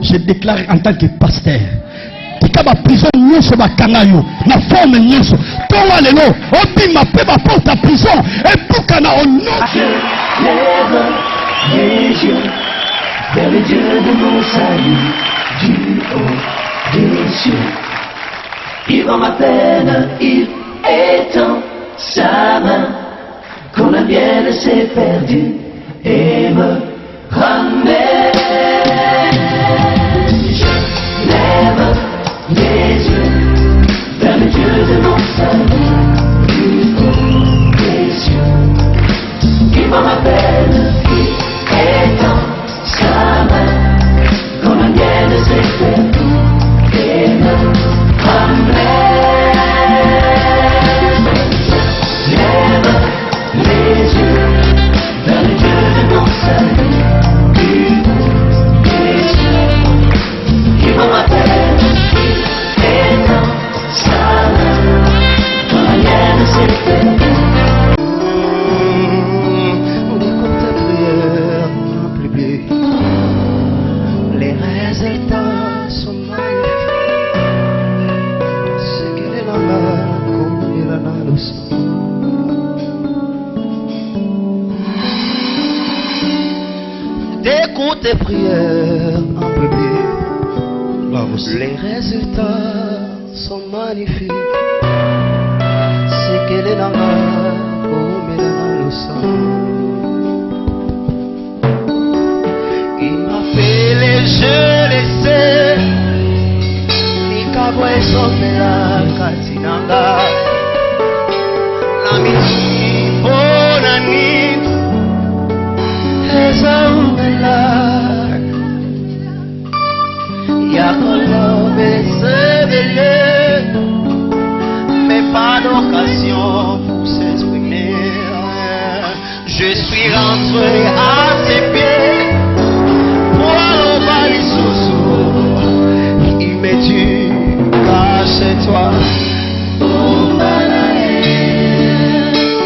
je déclare en tant que pasteur. Tika ba prison nyonso ba kangayo na forme nyonso. Tonga lelo obima pe ba porte à prison et bukana au nom. Lève les yeux vers le Dieu de mon salut, du haut des cieux. Il voit ma peine, il étend sa main quand la mienne s'est perdue et me ramène. Je lève les yeux vers le Dieu de mon salut, du haut des cieux. Il voit ma peine, il étend sa main quand la mienne s'est perdue et me ramène. Lève les yeux vers le Dieu de mon salut, du haut des cieux. Il voit ma peine, il étend sa main quand la mienne s'est perdue. Les résultats sont magnifiques. C'est qu'elle est là-bas comme il en a le sang. T'écoutes tes prières en public. Les résultats sont magnifiques. C'est qu'elle est là-bas comme il en a le sang. Je les sais, Nikabwe Somela Katinanga, Lamiti Bonani, Ezaumela, Yakolo Besevele, mais pas d'occasion pour s'exprimer. Je suis rentré à ses pieds. Il m'est dû cacher toi.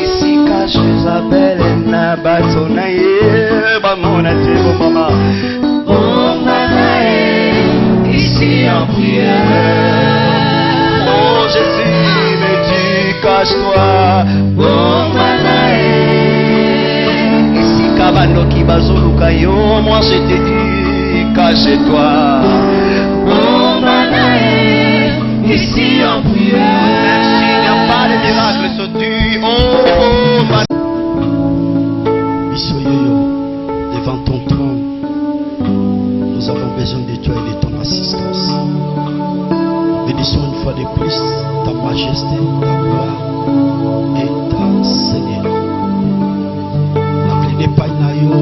Ici cache Isabelle et Nabatonaye. Bamonate mama. Ici en prière. Oh Jésus, il m'est dû cache-toi. Ici Kabano qui bazolukayo. Moi je t'ai dit. Cache-toi, oh Manaé, ici en prière. Même s'il n'y a pas de miracle sur du oh Manaé. Devant ton trône, nous avons besoin de toi et de ton assistance. Bénissons une fois de plus ta majesté, ta gloire et ta Seigneur. Appelez pas Inayo,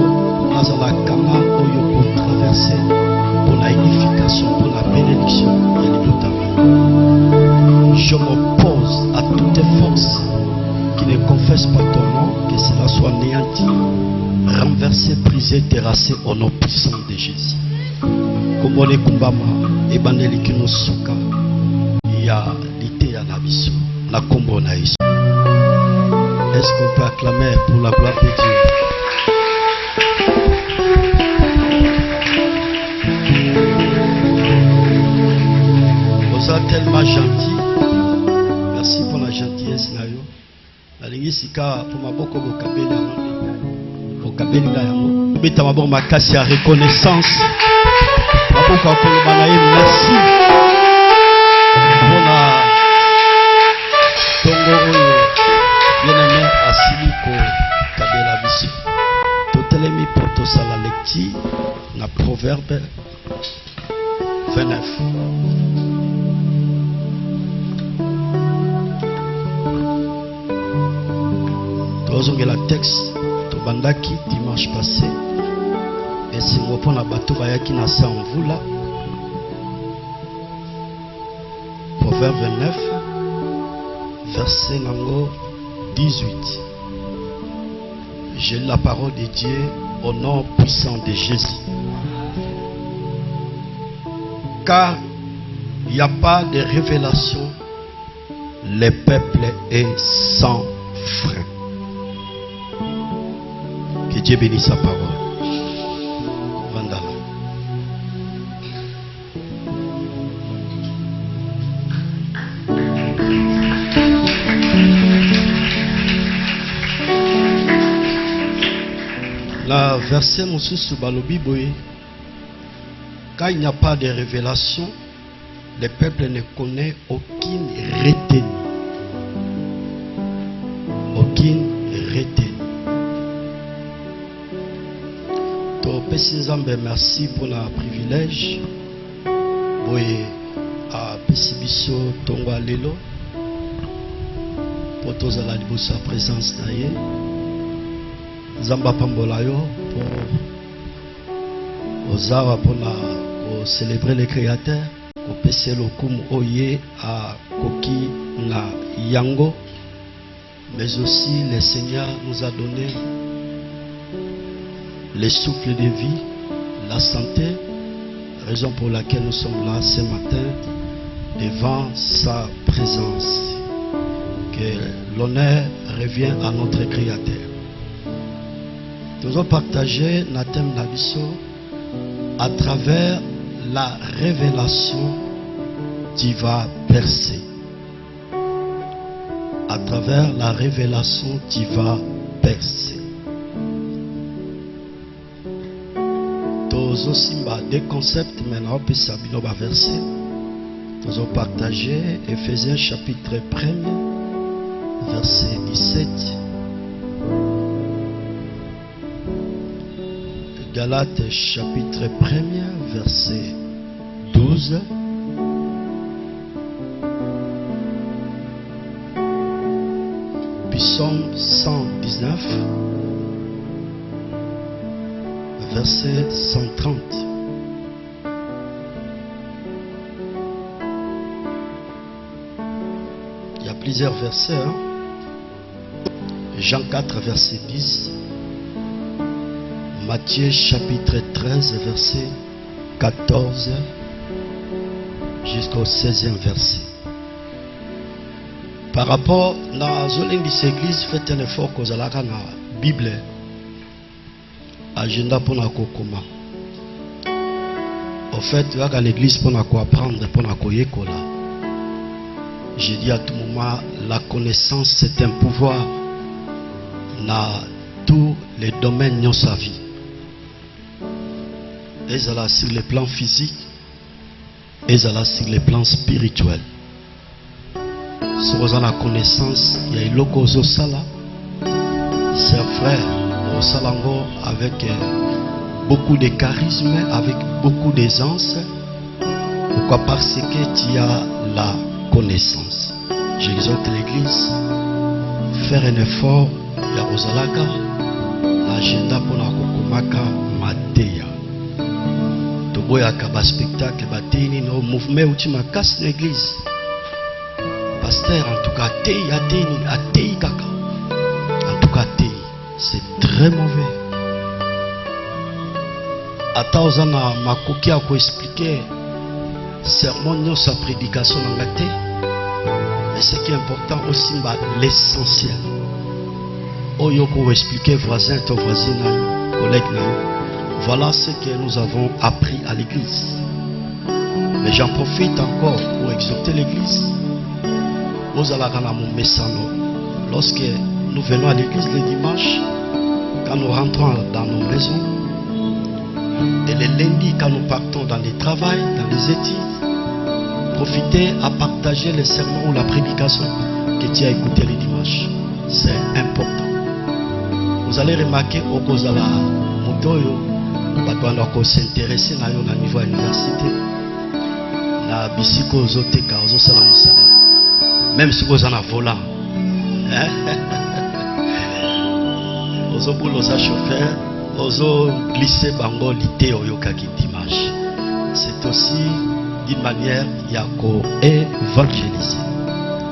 Nazala Kama, Oyo pour traverser. Pour la unification, pour la bénédiction et le je m'oppose à toutes les forces qui ne confessent pas ton nom, que cela soit néanti, renversé, brisé, terrassé au nom puissant de Jésus. Komone Kumbama, Ebaneli Kinosuka, ya Lite ya Nabiso, la Kombo na Iso. Est-ce qu'on peut acclamer pour la gloire de Dieu? Tellement gentil, merci pour la gentillesse. La ligne sika pour ma boko bokabeli bokabeli na yango beta maboko makasi ya reconnaissance maboko akoloba na ye merci mpona tongo oyo bien-aimé asili kokabela biso totelemi mpo tosala lecture na Proverbe 29. La texte to bandaki dimanche passé et c'est pour la bateau bayaki na sa mvula. Proverbe 29 verset nango 18. J'ai la parole de Dieu au nom puissant de Jésus. Car il n'y a pas de révélation, le peuple est sans frein. Que Dieu bénisse sa parole. Vandala. Na verset Mosusu balobi boye. Quand il n'y a pas de révélation, le peuple ne connaît aucune retenue. Aucune retenue. Pesi Nzambe merci pour le privilège. Boye a pesi biso tongwa lelo. Pour tous la libosa présence na ye. Nzamba pambola yo pour ozawa pour célébrer le créateur. Pour pesi lokumu oye a koki na yango. Mais aussi le Seigneur nous a donné le souffle de vie, la santé, raison pour laquelle nous sommes là ce matin devant sa présence. Que l'honneur revient à notre Créateur. Nous allons partager notre thème d'Abisso à travers la révélation qui va percer. À travers la révélation qui va percer. Nous avons des concepts maintenant, puis Sabino va verser. Nous avons partagé Ephésiens chapitre 1, verset 17. Galates chapitre 1, verset 12. Puis Psaume 119. Verset 130. Il y a plusieurs versets. Hein? Jean 4, verset 10. Matthieu chapitre 13, verset 14 jusqu'au 16e verset. Par rapport à la zone de l'église, faites un effort que vous avez dans la Bible. Agenda pour la kokoma. En fait, à l'église pour apprendre, pour la koyekola. Je dis à tout moment, la connaissance c'est un pouvoir dans tous les domaines de sa vie. Et ça là sur le plan physique, et ça là sur le plan spirituel. Si vous avez la connaissance, il y a une locozo sala, c'est un frère. Au Salango avec beaucoup de charisme, avec beaucoup d'aisance. Pourquoi? Parce que tu as la connaissance. J'exhorte l'église faire un effort. Il y a Rosalaka, l'agenda pour la Kokomaka Matéa. Toboya Kaba spectacle, Batini, no mouvement où tu m'as cassé l'église. Pasteur, en tout cas, Atei Kaka. En tout cas, c'est très mauvais. Ataozana makoki a expliquer sermon sa prédication en gâté. Mais ce qui est important aussi, l'essentiel. Oyoko expliquer voisin, ton voisin, collègue. Voilà ce que nous avons appris à l'église. Mais j'en profite encore pour exhorter l'église. Lorsque nous venons à l'église le dimanche, quand nous rentrons dans nos maisons, et le lundi quand nous partons dans les travails, dans les études, profitez à partager les sermons ou la prédication que tu as écouté le dimanche. C'est important. Vous allez remarquer au Kozala Mutoyo, on s'intéresser à niveau université, la bisiko zoteka ozosala musala. Même si vous en avez volant. Ozo boulot sa chauffeur, ozo glisser bango l'idée oyokaki dimanche. C'est aussi d'une manière yako évangéliser.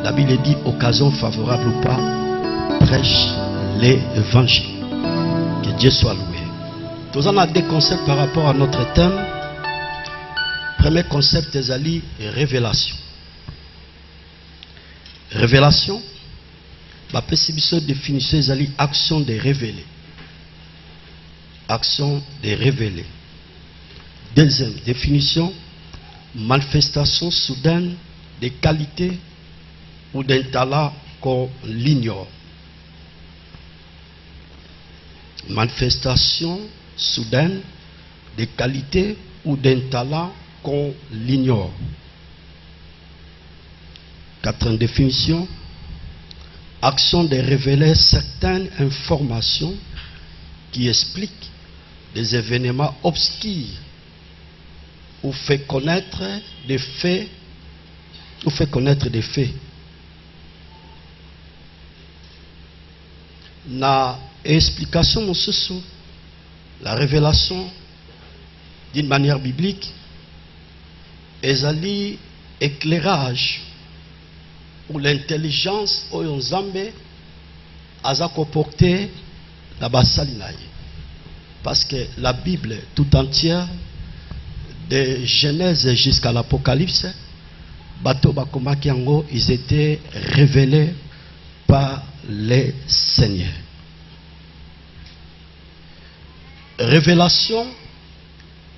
La Bible dit occasion favorable ou pas, prêche l'évangile. Que Dieu soit loué. Nous avons des concepts par rapport à notre thème. Premier concept est révélation. Révélation, la définition est action de révéler. Action de révéler. Deuxième définition, manifestation soudaine des qualités ou d'un talent qu'on l'ignore. Manifestation soudaine des qualités ou d'un talent qu'on l'ignore. 4e définition. Action de révéler certaines informations qui expliquent des événements obscurs ou fait connaître des faits Na explication mosusu, la révélation d'une manière biblique, ezali éclairage ou l'intelligence oyo Nzambe aza koporter na basali na ye. Parce que la Bible tout entière, de Genèse jusqu'à l'Apocalypse, bato bakomaki yango, ils étaient révélés par les Seigneurs. Révélation,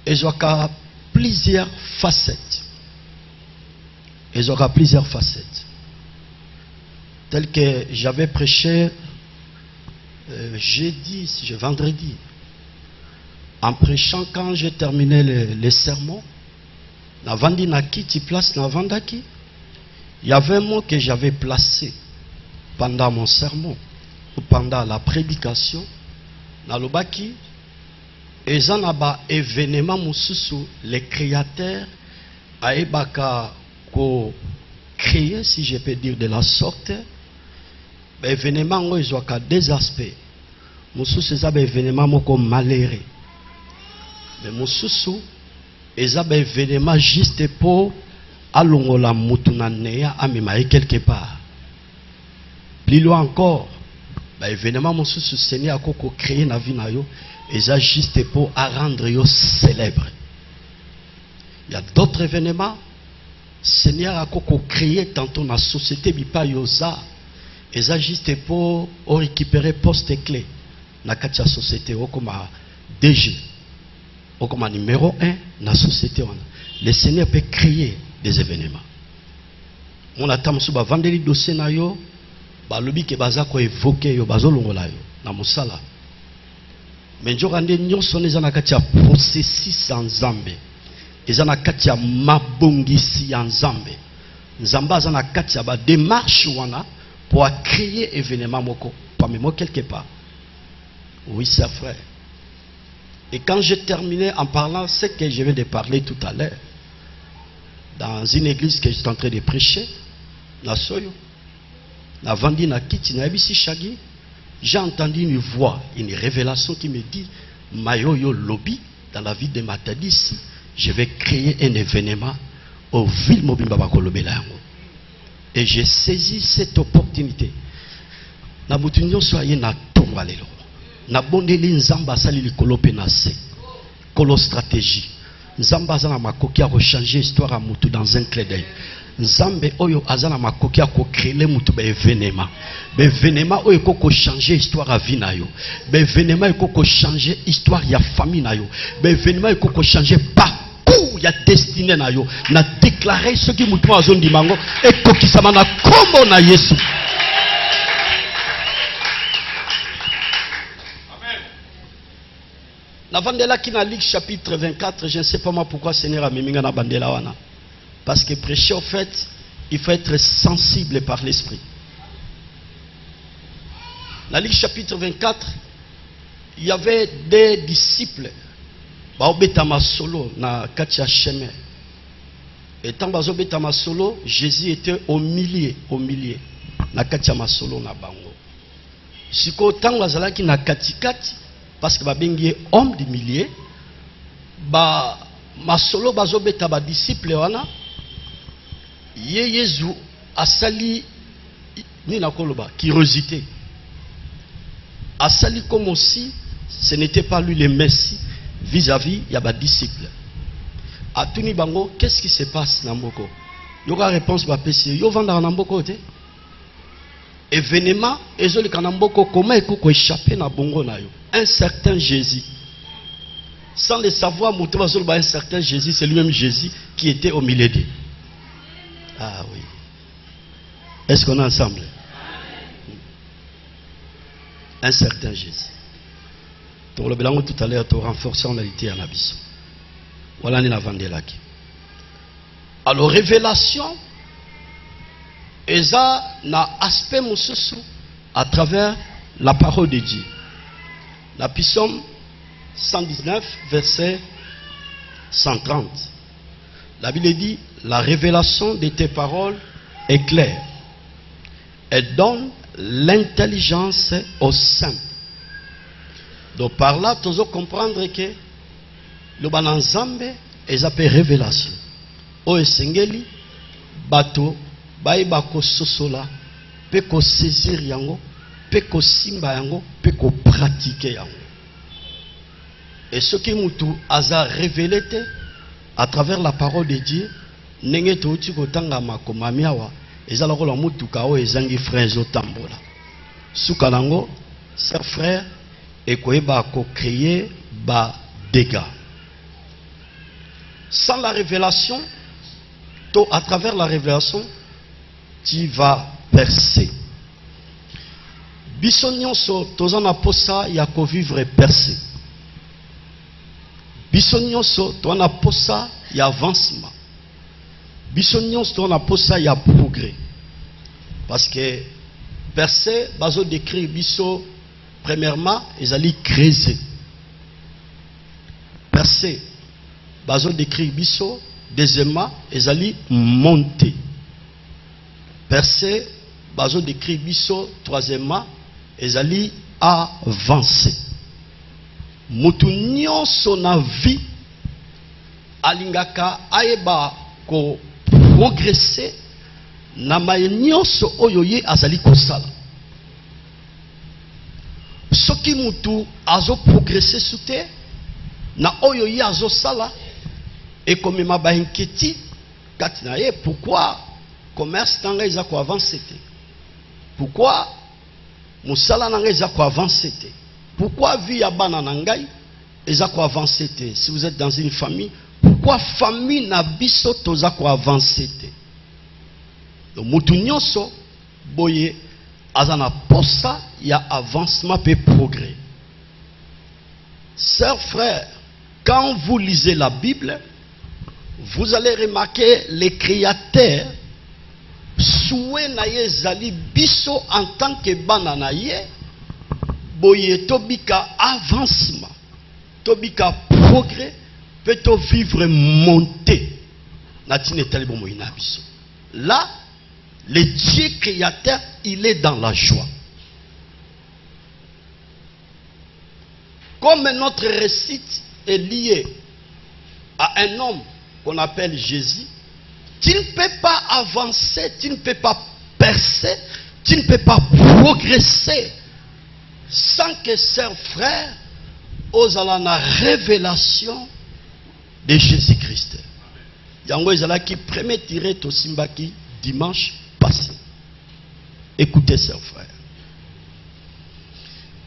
ils ont plusieurs facettes. Ils ont plusieurs facettes. Tel que j'avais prêché vendredi. En prêchant, quand j'ai terminé le sermon, il y avait un mot que j'avais placé pendant mon sermon, ou pendant la prédication. Nalobaki, ezanaba événement mususu, les créateurs aebaka ko créer, si je peux dire de la sorte, événement ils ont deux aspects. Mususu c'est un événement moko malheureux. Mais mususu eza ba événement juste pour alongola mutu na neya amema quelque part. Plus loin encore, ba événement mususu Seigneur akoko créer na vie na yo eza juste pour rendre yo célèbre. Il y a d'autres événements Seigneur akoko créer tantôt na société bipa yoza eza juste pour récupérer poste clé na kati ya société okoma DG. Comme numéro 1 dans la société, le Seigneur peut créer des événements. On attend que vendre les dossiers na yo, ba lobi ke baza ko évoquer yo bazolongola yo na musala. Mais njokande nyonso neza na kati ya processus ya Nzambe. Eza na kati ya mabongisi ya Nzambe. Nzambe aza na kati ya ba démarche wana pour créer événement moko parmi moi quelque part. Oui, c'est frère. Et quand j'ai terminé en parlant ce que je viens de parler tout à l'heure, dans une église que j'étais en train de prêcher, j'ai entendu une voix, une révélation qui me dit, Mayoyo Lobby, dans la ville de Matadissi, je vais créer un événement au ville Mobimba Bakolobela. Et j'ai saisi cette opportunité. Nabutunyo soye na tombalelo. Na bondeli Nzamba sali likolo penase kolo stratégie Nzamba za na makoki ya changer histoire à mutu dans un clin d'œil. Nzambe oyo azana makoki ya créer mutu ba événement oyo ko changer histoire à vie na yo, ba événement ko changer histoire ya famille na yo, ba événement ko changer parcours ya destinée na yo. Na déclarer ce qui mutu azondi mango et kokisama na kombo na Yesu. La Vandela qui na Luc chapitre 24, je ne sais pas moi pourquoi Seigneur a mis na bandela wana. Parce que prêcher au fait, il faut être sensible par l'esprit. Dans Luc chapitre 24, il y avait des disciples. Baobetama solo na katia chemin. Et tant bazobetama solo, Jésus était au milieu. Na katia solo na bango. Siko tant bazalaki na katikati. Parce que babengi homme du millier, masolo bazobeta ba disciple wana, Yezu asali ni na koloba curiosité. Asali comme aussi ce n'était pas lui le Messie vis-à-vis ya ba disciple. Atuni bango, qu'est-ce qui se passe na mboko? Yoka réponse ba pesi, yo vanda na mboko te. Événement ezoli kana mboko comment eko échapper na bongo na yo. Un certain Jésus. Sans le savoir, un certain Jésus, c'est lui-même Jésus qui était au milieu d'eux. Ah oui. Est-ce qu'on est ensemble? Un certain Jésus. Tout à l'heure, tu renforcer en réalité en abyss. Voilà, nous avons là. Alors, révélation, et ça, n'a aspect moussou à travers la parole de Dieu. La Psaume 119, verset 130. La Bible dit, la révélation de tes paroles est claire. Elle donne l'intelligence aux simples. Donc par là, tu dois comprendre que le bananzambe est appelé révélation. O esengeli bato baïba ko sosola pe ko saisir yango pe ko simba yango pe ko pratiquer yango. Et ce qui mutu aza révélé à travers la parole de Dieu nenge to uti ko tanga makomamiawa ezala ko la mutu kao ezangi frère zotambola. Sukalango ses frères et koeba ko créer ba dégâts. Sans la révélation, à travers la révélation, tu vas percer. Bisonyonso, tozan aposa yako vivre percé. Bisonyonso, toan aposa ya avancement. Bisonyonso, toan aposa ya progrès. Parce que percé, bazo décrit biso, premièrement, ils allaient creuser. Percé, bazo décrit biso. Deuxièmement, ils allaient monter. Percé, bazo décrit biso. Troisièmement, ils allaient avancer. Mutunyo sona vie alingaka aeba ko progresser na mayenyo so oyoye azali kosala. Soki mutu azo progresser sute na oyoye azo sala. Et comme ma ba inquiétude, pourquoi commerce tanga ils a quoi avancer? Pourquoi musala nanga ils a quoi avancer? Pourquoi vie ya bana nangai ils a quoi avancer? Si vous êtes dans une famille, pourquoi famille na biso toza quoi avancer? Donc mutu nyonso boye azana posa ya avancement pe progrès. Sœurs, frères, quand vous lisez la Bible, vous allez remarquer les créateurs souhait na ye zali biso en tant que banana ye boye tobika avancement tobika progrès peut vivre monter natine talibo moina biso. Là le Dieu créateur il est dans la joie. Comme notre récit est lié à un homme qu'on appelle Jésus, tu ne peux pas avancer, tu ne peux pas percer, tu ne peux pas progresser sans que sœurs frères osent la révélation de Jésus-Christ. Yango ezala qui premier tiré to simbaki dimanche passé. Écoutez sœurs frères.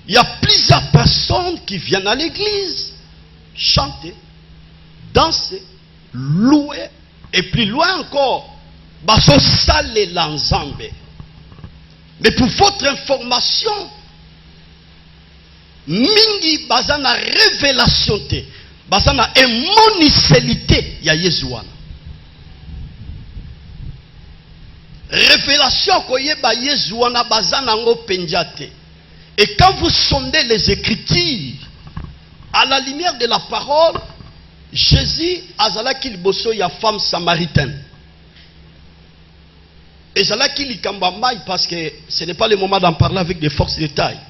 Il y a plusieurs personnes qui viennent à l'église chanter, danser, louer, et plus loin encore, baso sale l'ensemble. Mais pour votre information, mingi bazana révélation te, bazana émonicélité ya Yezuana. Révélation koyeba Yezuana bazana ngo penjate. Et quand vous sondez les Écritures, à la lumière de la parole, Jésus azala qu'il bosso ya femme samaritaine. Et zala qu'il likamba mai parce que ce n'est pas le moment d'en parler avec des forces de taille.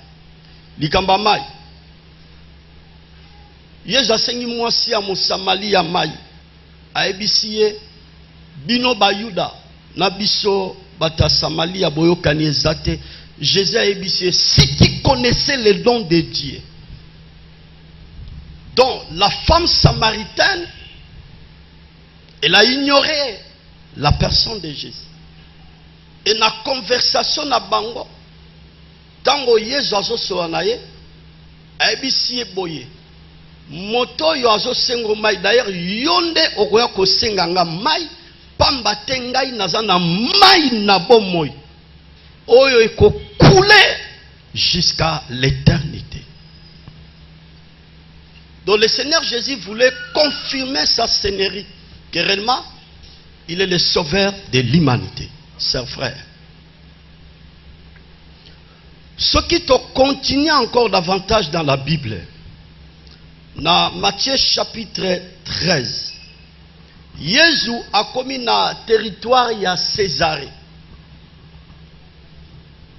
Likamba mai. Yeza sengi mwasi ya musamali ya mai. Aebisie bino bayuda na biso bata Samalia boyokani ezate. Jésus a aebisie si tu connaissais le don de Dieu. Donc, la femme samaritaine, elle a ignoré la personne de Jésus. Et la conversation na bango, tango Yesu azo soanaye, aebisie boye. Moto yo azo sengo mai, d'ailleurs yonde okoya ko senganga mai, pamba tengai nazana mai na bomoy. Oyo eko couler jusqu'à l'éternité. Donc le Seigneur Jésus voulait confirmer sa seigneurie, que réellement, il est le sauveur de l'humanité. Chers frères. Ce qui te continue encore davantage dans la Bible, dans Matthieu chapitre 13, Jésus a commis na territoire ya Césarée.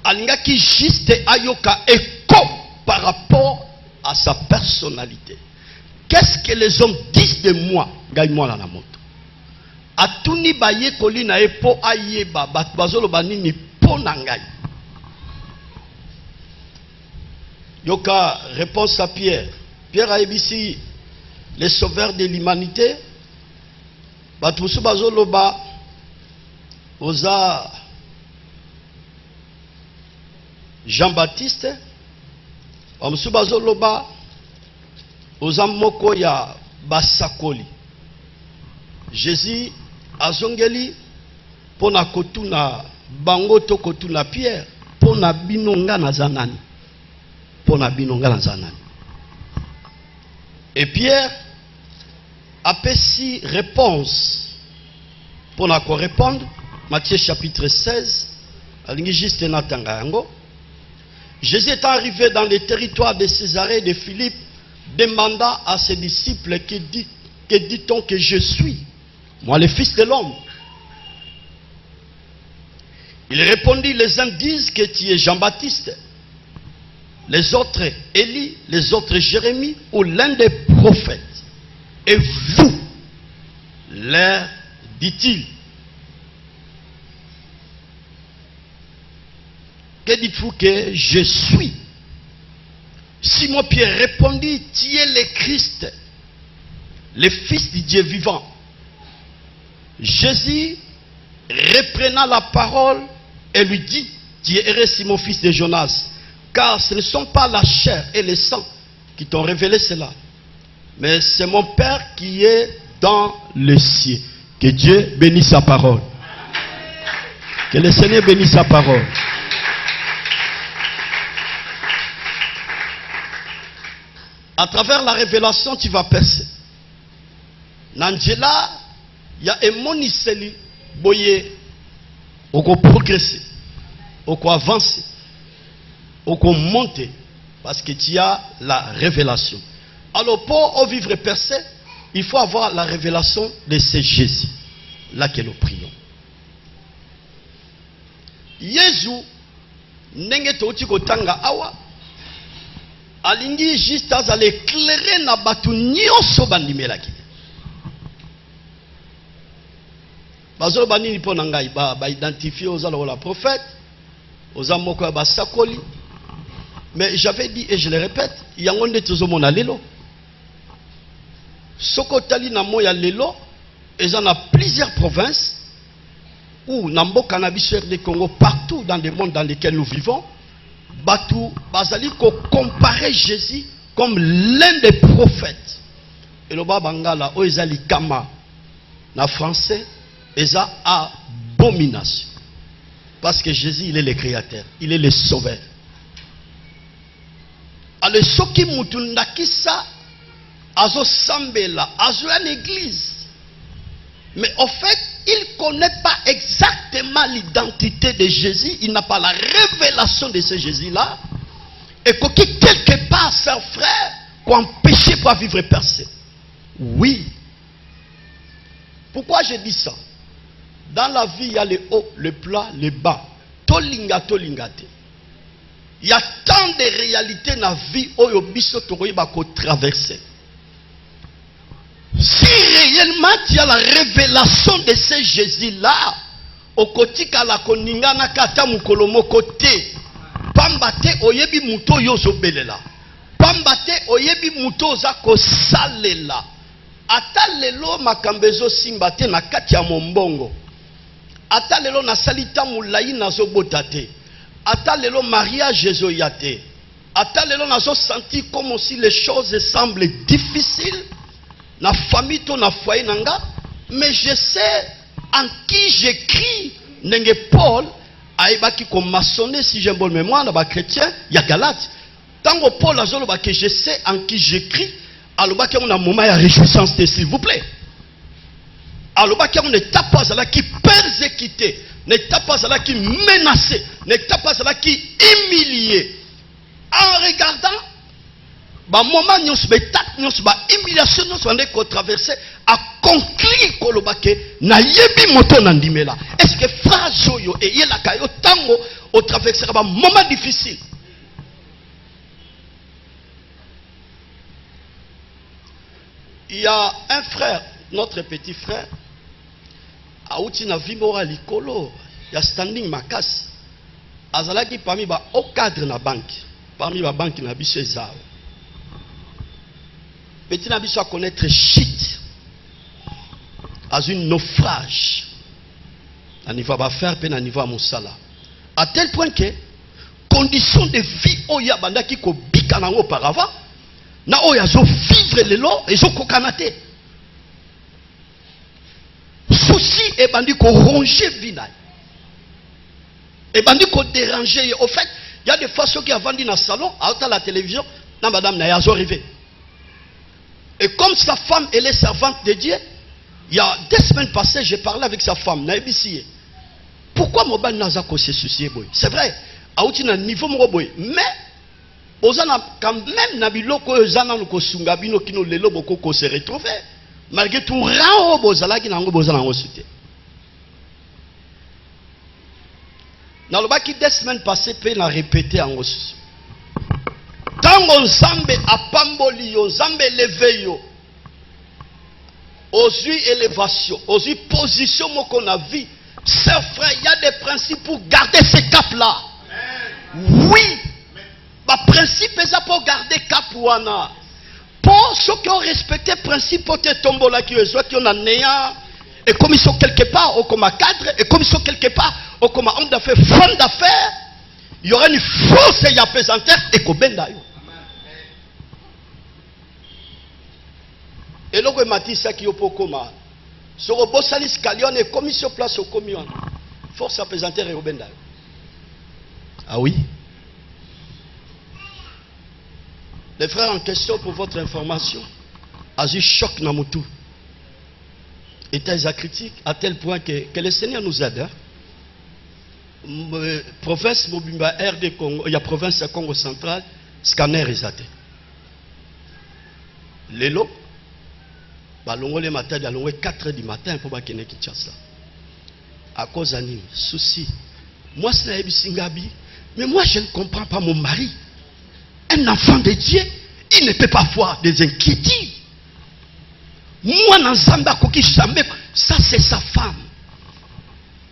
Alingaki juste ayoka écho par rapport à sa personnalité. Qu'est-ce que les hommes disent de moi? Gagne-moi la moto. Atuni baye kolina epo ayeba bat bazolo banini po nangai. Yoka réponse à Pierre. Pierre a ici le sauveur de l'humanité. Batusu bazolo ba oza Jean-Baptiste. Bamusu bazolo ba oza moko ya basakoli. Jésus azongeli pona kotuna bango to kotuna Pierre pona binonga na zanani. Pona binonga na zanani. Et Pierre a péci réponse pona ko répondre. Matthieu chapitre 16 alingi juste natanga yango. Jésus est arrivé dans le territoire de Césarée de Philippe, demanda à ses disciples que dit-on que je suis? Moi, le Fils de l'homme. Il répondit, les uns disent que tu es Jean-Baptiste, les autres Élie, les autres Jérémie ou l'un des prophètes. Et vous, leur dit-il. Que dites-vous que je suis? Simon Pierre répondit, tu es le Christ, le Fils du Dieu vivant. Jésus reprenant la parole et lui dit, tu es heureux Simon fils de Jonas, car ce ne sont pas la chair et le sang qui t'ont révélé cela, mais c'est mon Père qui est dans les cieux. Que Dieu bénisse sa parole. Que le Seigneur bénisse sa parole. À travers la révélation, tu vas percer. Nangela, il y a un moniseli, boye, on peut progresser, on peut avancer, on peut monter, parce que tu as la révélation. Alors pour vivre percé, il faut avoir la révélation de ce Jésus, là que nous prions. Jésus, n'enge touti kotanga awa. Alingi juste à l'éclairer na batu nyonso bandimelaki. Bazolo banini pona ngai ba identifier aux la prophète, aux amoko ya basakoli. Mais j'avais dit et je le répète, yango nde tozomona lelo. Soko tali na moya lelo, ils en a plusieurs provinces ou na mboka na biso de Congo, partout dans le monde dans lequel nous vivons. Batou bazali ko comparer Jésus comme l'un des prophètes. Et le bangala o ezali kama na français eza abomination. Parce que Jésus il est le créateur, il est le sauveur. Alors soki mutundaki sa azo sambela azo une église. Mais en fait, il ne connaît pas exactement l'identité de Jésus. Il n'a pas la révélation de ce Jésus-là. Et que quelque part, ses frères, qu'on péché pour vivre percé. Oui. Pourquoi je dis ça? Dans la vie, il y a le haut, le plat, le bas. Tolinga, tolingate. Il y a tant de réalités dans la vie où il y a traverser. Si réellement tu as la révélation de ce Jésus-là, au côté de la koninga na kata mukolomo côté, pambate oyebi muto yozo belela, pambate oyebi muto zako salela, ata lelo makambezo simbate na kati ya mombongo, ata lelo na salita mulai na zobotate, ata lelo mariage ezoyate, ata lelo na zo senti comme si les choses semblent difficiles. Na famille to na foyer nanga, mais je sais en qui j'écris. Nenge Paul aibaki ko maçonné si j'ai bonne mémoire na ba chrétien ya Galate. Tango Paul azolo ba que je sais en qui j'écris, alobaki on a un moment de réjouissance, s'il vous plaît. Alobaki on n'est pas là qui persécuté, n'est pas là qui menacé, n'est pas là qui humilié. En regardant, bah moment nous humiliation nous qu'on traverser a conclu kolobake na yebi moto na ndimela. Est-ce que phrase yo et yela kayo tango au traverser un moment difficile? Il y a un frère, notre petit frère, Aouti na vimora likolo, il y a standing makas. Azalaki parmi ba au cadre na banque, parmi ba banque na biso ezao. Petit na biso à connaître shit, à un naufrage. À niveau ba faire peine à niveau à mosala. À tel point que conditions de vie oya bandaki ko bika nango auparavant. Na oya zo vivre le lot et zo kokanate. Souci et bandi ko ronger vina. Et bandi ko déranger. Au fait, il y a des fois ceux qui avant dit dans le salon, à la télévision, na madame na yazo arrivé. Et comme sa femme elle est servante de Dieu, il y a 2 semaines passées, j'ai parlé avec sa femme, na ebisiye. Pourquoi mon ban naza ko se soucier boy? C'est vrai, à outi na niveau mo boy, mais quand même na biloko ezana ko sunga bino kino lelo boko ko se retrouver malgré tout rao bozala ki nango bozana ngo sute na lobaki 2 semaines passées pe na répéter ngo susu tango nzambe apamboli yo nzambe levé yo ozui élévation ozui position moko na vie sœur frère il y a des principes pour garder ce cap là. Oui. Le principe est pour garder cap wana. Pour ceux qui ont respecté le principe pour te tomber là qui soit qui ont néant et comme ils sont quelque part ou comme cadre et comme ils sont quelque part ou comme homme d'affaires, femme d'affaires, il y aura une force et y a pesanteur et qu'on benda yo. Et là que mati ça qui opo koma. Sur le bossalis calion et commission place au communion. Force à pesanteur et au benda yo. Ah oui. Les frères en question, pour votre information, a eu choc dans mon tout. État critique à tel point que le Seigneur nous aide. Province Mobimba RD Congo, il y a province Congo central, scanner est até. Lelo, balongo le matin, il y a 4 h du matin pour pas qu'il y ait Kinshasa. À cause d'un souci. Moi, c'est un Singabi, mais moi, je ne comprends pas mon mari. Un enfant de Dieu, il ne peut pas avoir des inquiétudes. Moi, ça c'est sa femme.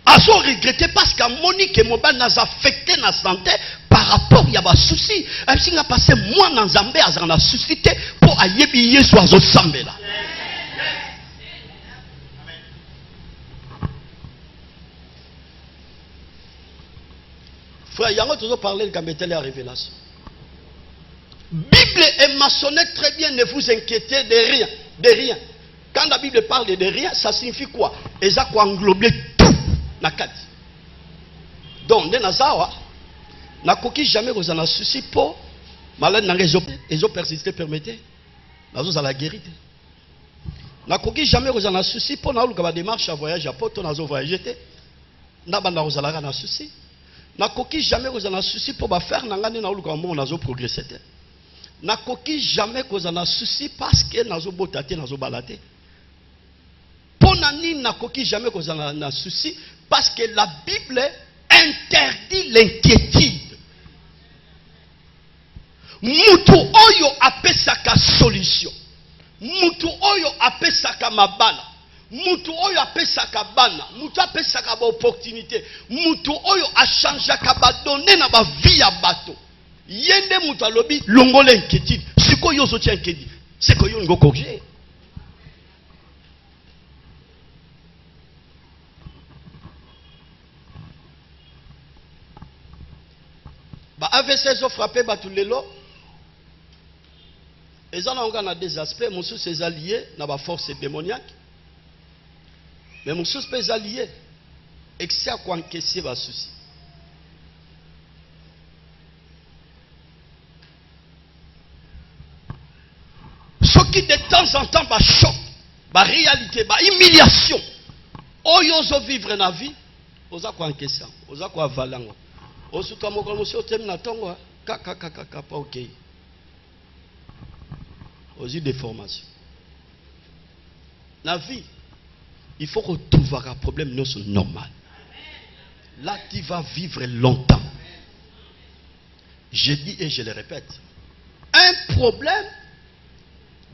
Ils ont regretté parce qu'à Monique et Moba nous a affecté la santé par rapport à des soucis. Ils ont passé moi dans Zambé, ils ont suscité pour aïebier sur les Zambé là. Frère, il y a toujours parlé de Gambetele à révélation. Bible est maçonné très bien, ne vous inquiétez de rien. De rien. Quand la Bible parle de rien, ça signifie quoi? Et ça quoi englober tout. Donc, n'a coquille jamais vous en a souci pour malade n'a ils ont persisté, permettez. Nous allons la guérir. N'a coquille jamais vous en a souci pour nous la démarche à voyage à Porto, nous voyagé. N'a pas nous allons en souci. N'a coquille jamais vous en a souci pour faire n'angane n'a nous progressé. N'a coquille jamais vous en a souci parce que nous botaté, nous balaté. Pour nani n'a coquille jamais vous en a souci parce que la Bible interdit l'inquiétude. Mutu oyo apesaka solution. Mutu oyo apesaka mabala. Mutu oyo apesaka bana. Mutu apesaka ba opportunité. Mutu oyo achangeaka ba donner na ba vie ya bato. Yende mutu alobi longola inquiétude. Siko yo zoti inquiétude. C'est que yo ngo corriger. AVC ont frappé Batulelo. Et ça, on a des aspects. Mon sous ses alliés n'a pas force démoniaque. Mais mon sous ses alliés, et que c'est à quoi encaisser va souci. Ce qui temps en temps, choc, réalité, humiliation. Oyo vivre na vie, oza kwa nkesa, oza kwa valango. Osuka moko monsieur tem na tongo, kaka pas OK. Ozi déformation. La vie, il faut retrouver un problème non normal. Là, tu vas vivre longtemps. Je dis et je le répète. Un problème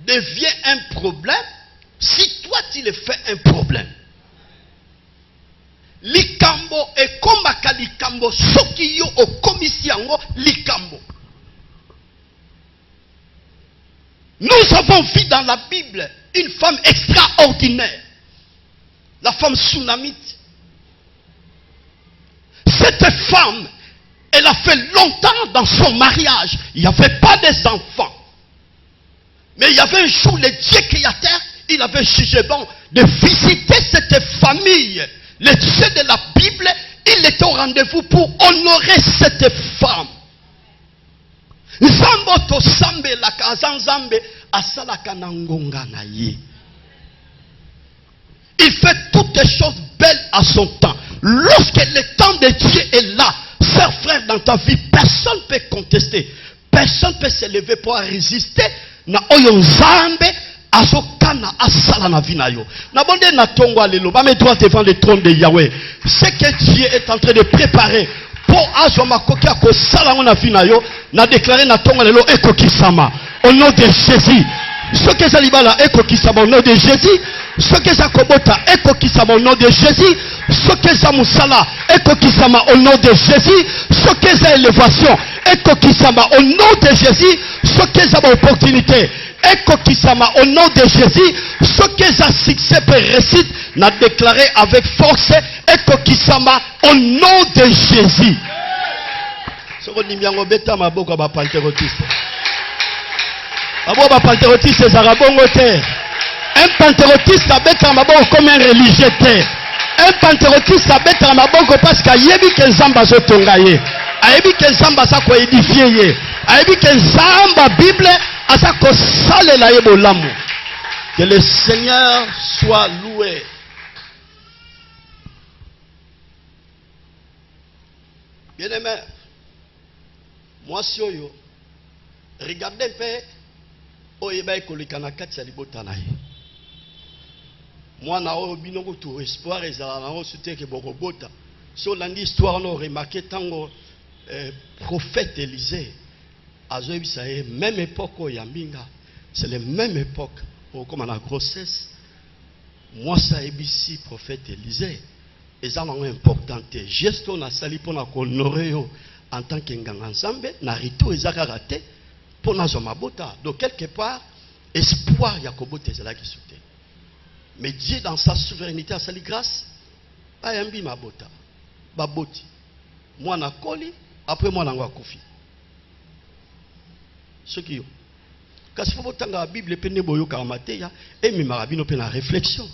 devient un problème si toi tu le fais un problème. Likambo et komaka likambo soki yo okomisi yango likambo. Nous avons vu dans la Bible une femme extraordinaire, la femme Sunamite. Cette femme, elle a fait longtemps dans son mariage. Il n'y avait pas des enfants. Mais il y avait un jour, le Dieu créateur, il avait jugé bon de visiter cette famille. Le Dieu de la Bible, il était au rendez-vous pour honorer cette femme. Zambo to sambe la kazanzambe asala kanangonga na ye. Il fait toutes les choses belles à son temps. Lorsque le temps de Dieu est là, sœur, frère, dans ta vie, personne ne peut contester. Personne ne peut se lever pour résister. Na oyo nzambe azokana asala na vina yo. Na bonde na tongo alelo, ba me droit devant le trône de Yahweh. Ce que Dieu est en train de préparer pour azoma kokia ko sala na vina yo, na déclaré na tongo alelo ekokisama au nom de Jésus. Ce que ça libala ekokisama au nom de Jésus. Ce que ça kobota ekokisama au nom de Jésus. Ce que ça musala ekokisama au nom de Jésus. Ce que ça élévation ekokisama au nom de Jésus. Ce que ça opportunité ekokisama au nom de Jésus. Ce que ça succès peut réussite n'a déclaré avec force ekokisama au nom de Jésus. Ce qu'on dit bien au bêta ma boko ba pentecôtiste. Abo ba pentecôtiste zarabongo terre. Un pentecôtiste a bêta ma boko comme un religieux terre. Un pentecôtiste a bêta ma boko parce qu'il y a que Nzamba zotonga ye. Ayebi que Nzamba sa ko édifier ye. Ayebi que Nzamba Bible a sa ko salela ye bolamu. Que le Seigneur soit loué. Bien-aimé, moi si yo regardez un peu oyeba ekolekana kati ya libota na ye. Moi na oyo binoko to espoir ezala na osute ke bokobota. So landi histoire no remarqué tango prophète Élisée azoyebisa ye même époque ya mbinga, c'est la même époque comme la grossesse. Moi ça ebisi prophète Élisée eza nango importante. Geste na sali pona ko honorer yo en tant que nganga nzambe na rito ezaka raté pona zo mabota. Donc quelque part espoir ya kobota ezala ki soute. Mais Dieu dans sa souveraineté a sali grâce ayambi mabota baboti mwana koli après mwana ngo akufi. Ce qui yo kasi fo botanga la Bible pe ne boyoka mateya et mi marabino pe na réflexion.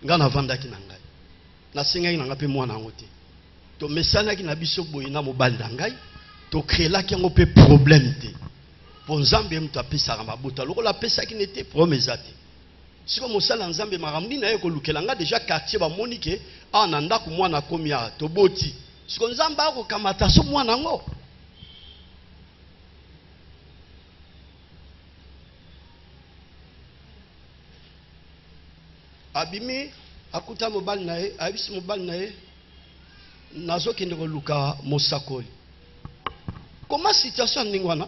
Ngana vandaki na ngai na sengaki na ngai pe mwana ngo te to mesanaki na biso boye na mobali na ngai to créelaki yango pe problème te po nzambe mtu apesaka mabota lokola apesaki nete problème ezate siko mosala nzambe makamni na ye kolukela nga déjà quartier bamoni ke awa na ndako mwana akomi awa toboti siko nzambe akokamata so mwana ngo. Abimi akuta mobali na ye abisi mobali na ye nazokende koluka mosakoli. Comment situation ndingi wana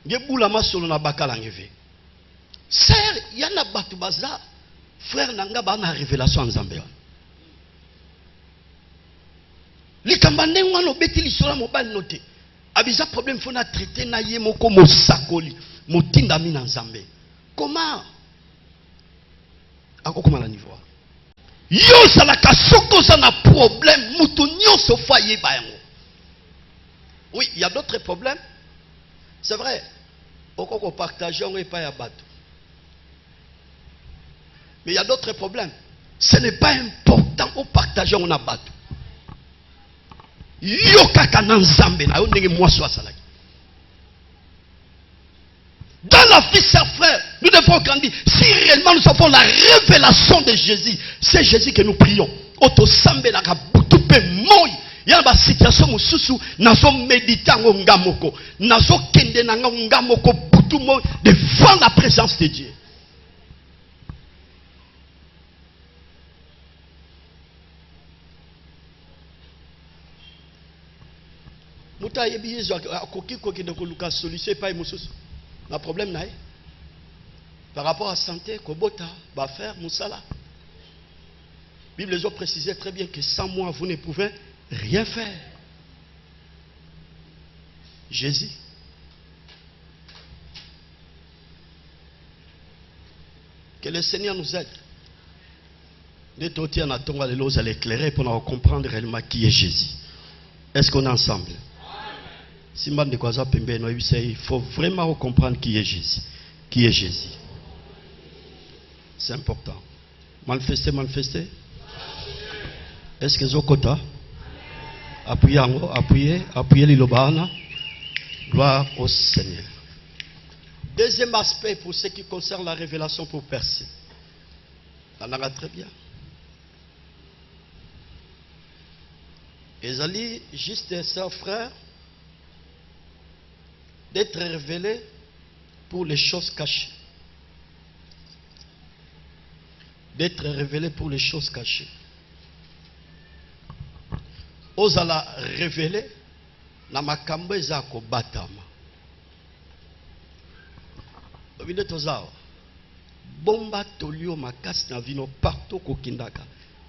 ngebula masolo na bakala ngeve sœur yana batu baza frère nanga ba na révélation nzambe wana likamba ndenge wana obeti lisola mobali note abisa problème fona traiter na ye moko mosakoli motinda mina nzambe. Comment akokoma na niveau yo salaka soko za na problème mutu nyonso fa yeba yango. Oui, il y a d'autres problèmes. C'est vrai. Okoko partager on pas ya bato. Mais il y a d'autres problèmes. Ce n'est pas important au partager on a bato. Yo kaka na nzambe na yo ndenge mwaso asalaki. Dans la vie, chers frères, nous devons grandir. Si réellement nous avons la révélation de Jésus, c'est Jésus que nous prions. Otosambe la kabutupe moi. Il y a une situation où nous avons médité en ngamoko. Nous avons kende na ngamoko butu moi devant la présence de Dieu. Muta yebi yezo akoki koki de koluka solution pas mususu. Na problème nae. Par rapport à santé, kobota, ba faire musala. Bible les a précisé très bien que sans moi vous ne pouvez rien faire. Jésus. Que le Seigneur nous aide. Les totiens à tomber les lois à l'éclairer pour nous comprendre réellement qui est Jésus. Est-ce qu'on est ensemble? Si il faut vraiment comprendre qui est Jésus. Qui est Jésus? C'est important. Manifester, manifester. Est-ce que Zokota? Appuyez l'ilobana. Gloire au Seigneur. Deuxième aspect pour ce qui concerne la révélation pour percer. On en a très bien. Ezali, juste ça, frère, d'être révélé pour les choses cachées. D'être révélé pour les choses cachées. Ozala révélé na makambo ezako batama. Obinde tozao. Bomba tolio makasi na vino partout kokindaka.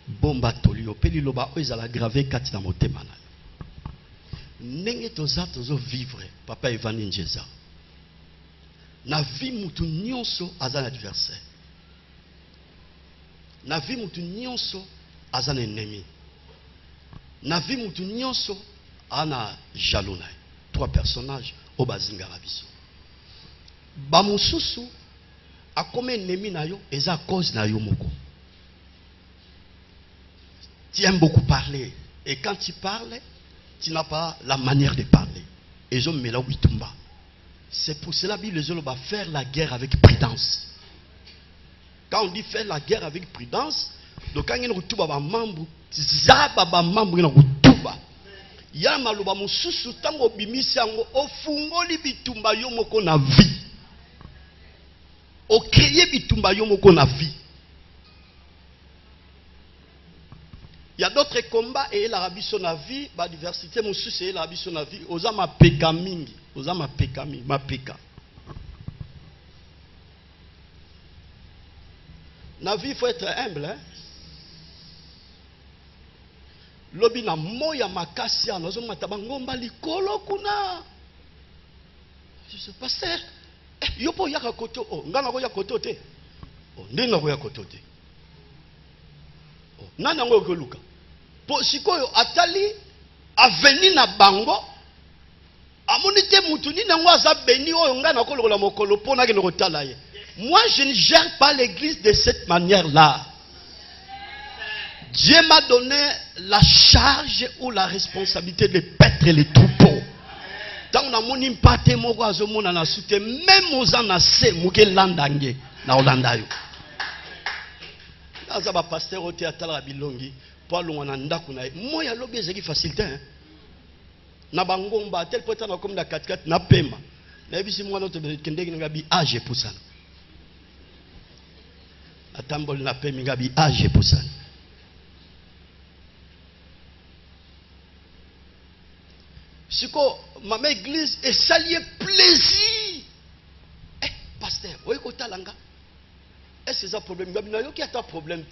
Bomba tolio peli loba ezala gravé kati na motema na. Nenge toza tozo vivre papa Evani Njeza. Na vie mutu nyonso azan adversaire. Na vie mutu nyonso azan ennemi. Na vie mutu nyonso ana jalona. Trois personnages au bazinga rabiso. Ba mususu akome ennemi na yo eza cause na yo moko. Tu aimes beaucoup parler et quand tu parles tu n'as pas la manière de parler. Et je me la witumba. C'est pour cela que la Bible va faire la guerre avec prudence. Quand on dit faire la guerre avec prudence, donc quand il y a un membre, zaba membre na kutuba. Ya maloba mususu tango bimisi yango ofungoli bitumba yo moko na vie. O créer bitumba yo moko na vie. Il y a d'autres combats et l'Arabie sur la vie, la diversité, mon souci et l'Arabie sur la vie, osa ma peka mingi, osa ma peka mingi, ma peka. La vie, il faut être humble, hein. Lobi na moya makasia, nous sommes matabangomba likolo kuna. Je sais pas ça. Yopo yaka koto, oh, ngana ko yakoto te. Oh, ndina ko yakoto te. Oh, nana ngo koluka. Po sikoyo atali aveni na bango amonite mutu ni nango aza beni oyo ngana ko lokola mokolo pona ke nokotala ye. Moi je ne gère pas l'église de cette manière-là. Dieu m'a donné la charge ou la responsabilité de paître les troupeaux. Tant na moni mpate moko azomona na sute même oza na se muke landange na olanda yo. Aza ba pasteur ote atala bilongi po alongwa na ndako na ye. Moya lobi ezeki facilité hein. Na bangomba tel point na comme na 4-4 na pema. Na bisi mwana to kendeki ngabi age pusana. Atambol na pema ngabi age pusana. Siko ma église est salier plaisir. Eh pasteur, oye ko talanga. Est-ce que c'est un problème? Il y a un problème.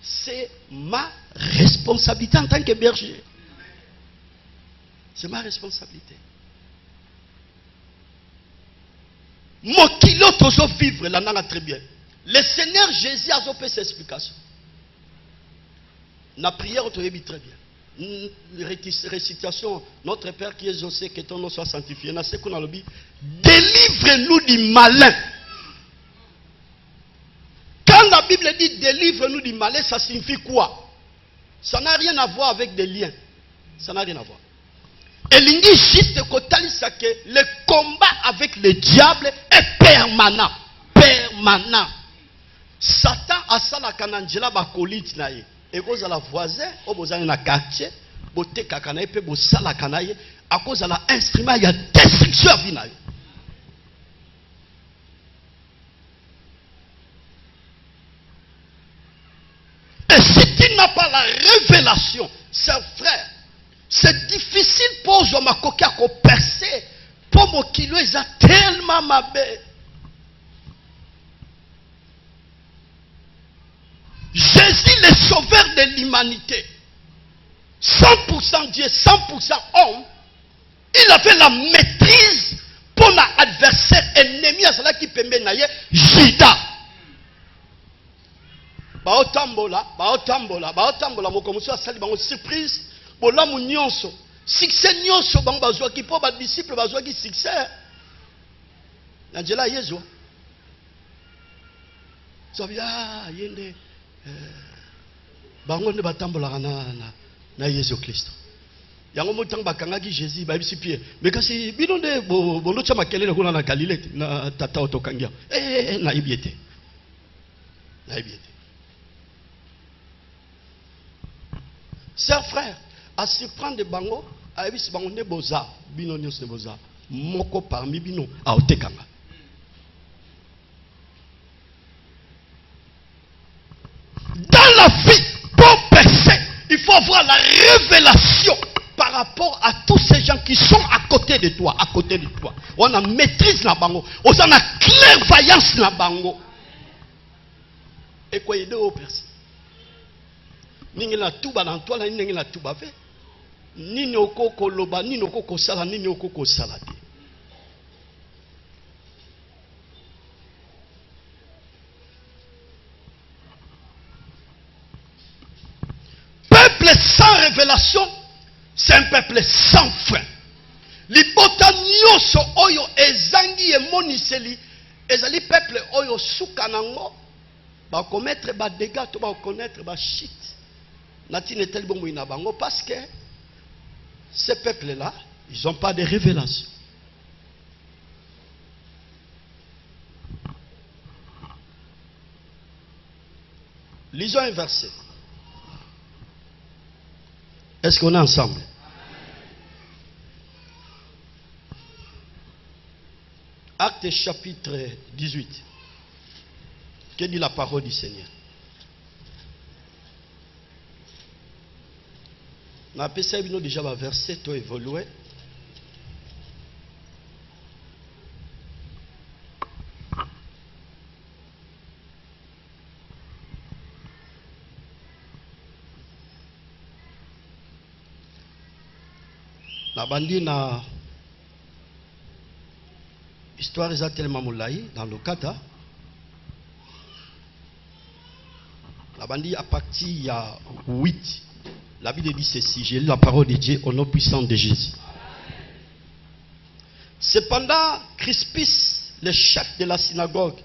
C'est ma responsabilité en tant que berger. C'est ma responsabilité. Mon kilo toujours vivre là n'a très bien. Le Seigneur Jésus a fait ses explications. La prière te dit très bien. Récitation, notre Père qui est aux cieux, que ton nom soit sanctifié. Délivre-nous du malin. Quand la Bible dit délivre-nous du malin, ça signifie quoi? Ça n'a rien à voir avec des liens. Ça n'a rien à voir. elingi juste kotalisa que le combat avec le diable est permanent. Permanent. Satan asalaka na nzela bakolite na ye. Ekozala voisin, obozana na quartier, botekaka na ye pe bosalaka na ye, akozala instrument ya destruction ya vie na ye. Et si tu n'as pas la révélation, c'est frère, c'est difficile pour Jomakoki à percer. Pour mon kilo, ils ont tellement mabé. Jésus, le sauveur de l'humanité, 100% Dieu, 100% homme, il avait la maîtrise pour l'adversaire ennemi à cela qui peut mener Judas. Baotambola, mokomuso asali bango surprise, bolamu nyonso, succès nyonso bango bazwa ki po ba disciple bazwa ki succès. Angela Yezo. Sabia yende bango ne batambola na Yesu Kristo. Yango motang bakangaki Jésus ba bisi pied. Mais kasi bino nde bolocha makelele kuna na Galilée na tata otokangia. Na ibiete. Na ibiete. Chers frères, à surprendre de bango, à ebisi bango ne boza, bino nyos ne boza. Moko parmi bino a otekanga. Dans la vie, pour percer, il faut avoir la révélation par rapport à tous ces gens qui sont à côté de toi, à côté de toi. On a maîtrise na bango, on a clairvoyance na bango. Et quoi aider au percer? Ningi na tuba na toi, ningi na tuba ve. Nini okoko loba, nini okoko sala, nini okoko salade. Peuple sans révélation, c'est un peuple sans fin. Libota nyoso oyo ezangi emoniseli, ezali peuple oyo sukanango, ba commettre ba dégâts, to ba connaître ba shit. Natine tel bon na bango parce que ces peuples là, ils n'ont pas de révélation. Lisons un verset. Est-ce qu'on est ensemble? Actes chapitre 18. Que dit la parole du Seigneur? On a appelé ça déjà un verset tout évolué. La bandi na histoire est tellement moulaï dans le kata. La bandi a parti il y a 8. La Bible dit ceci, j'ai lu la parole de Dieu au nom puissant de Jésus. Cependant, Crispus, le chef de la synagogue,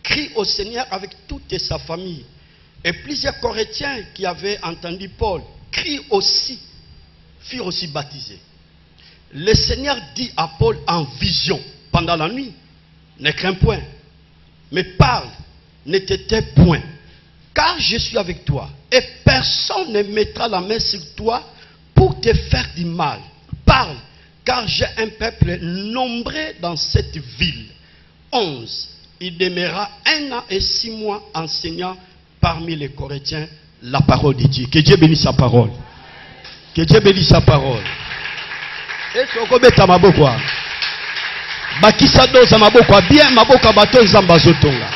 crie au Seigneur avec toute sa famille. Et plusieurs Corinthiens qui avaient entendu Paul crient aussi, furent aussi baptisés. Le Seigneur dit à Paul en vision pendant la nuit, ne crains point, mais parle, ne te tais point. Car je suis avec toi, et personne ne mettra la main sur toi pour te faire du mal. Parle, car j'ai un peuple nombreux dans cette ville. 11. Il demeura 1 an et 6 mois enseignant parmi les Corinthiens la parole de Dieu. Que Dieu bénisse sa parole. Que Dieu bénisse sa parole. Et ce qu'on met à ma boko. Bakisa doza maboko bien maboko bato zamba zotonga.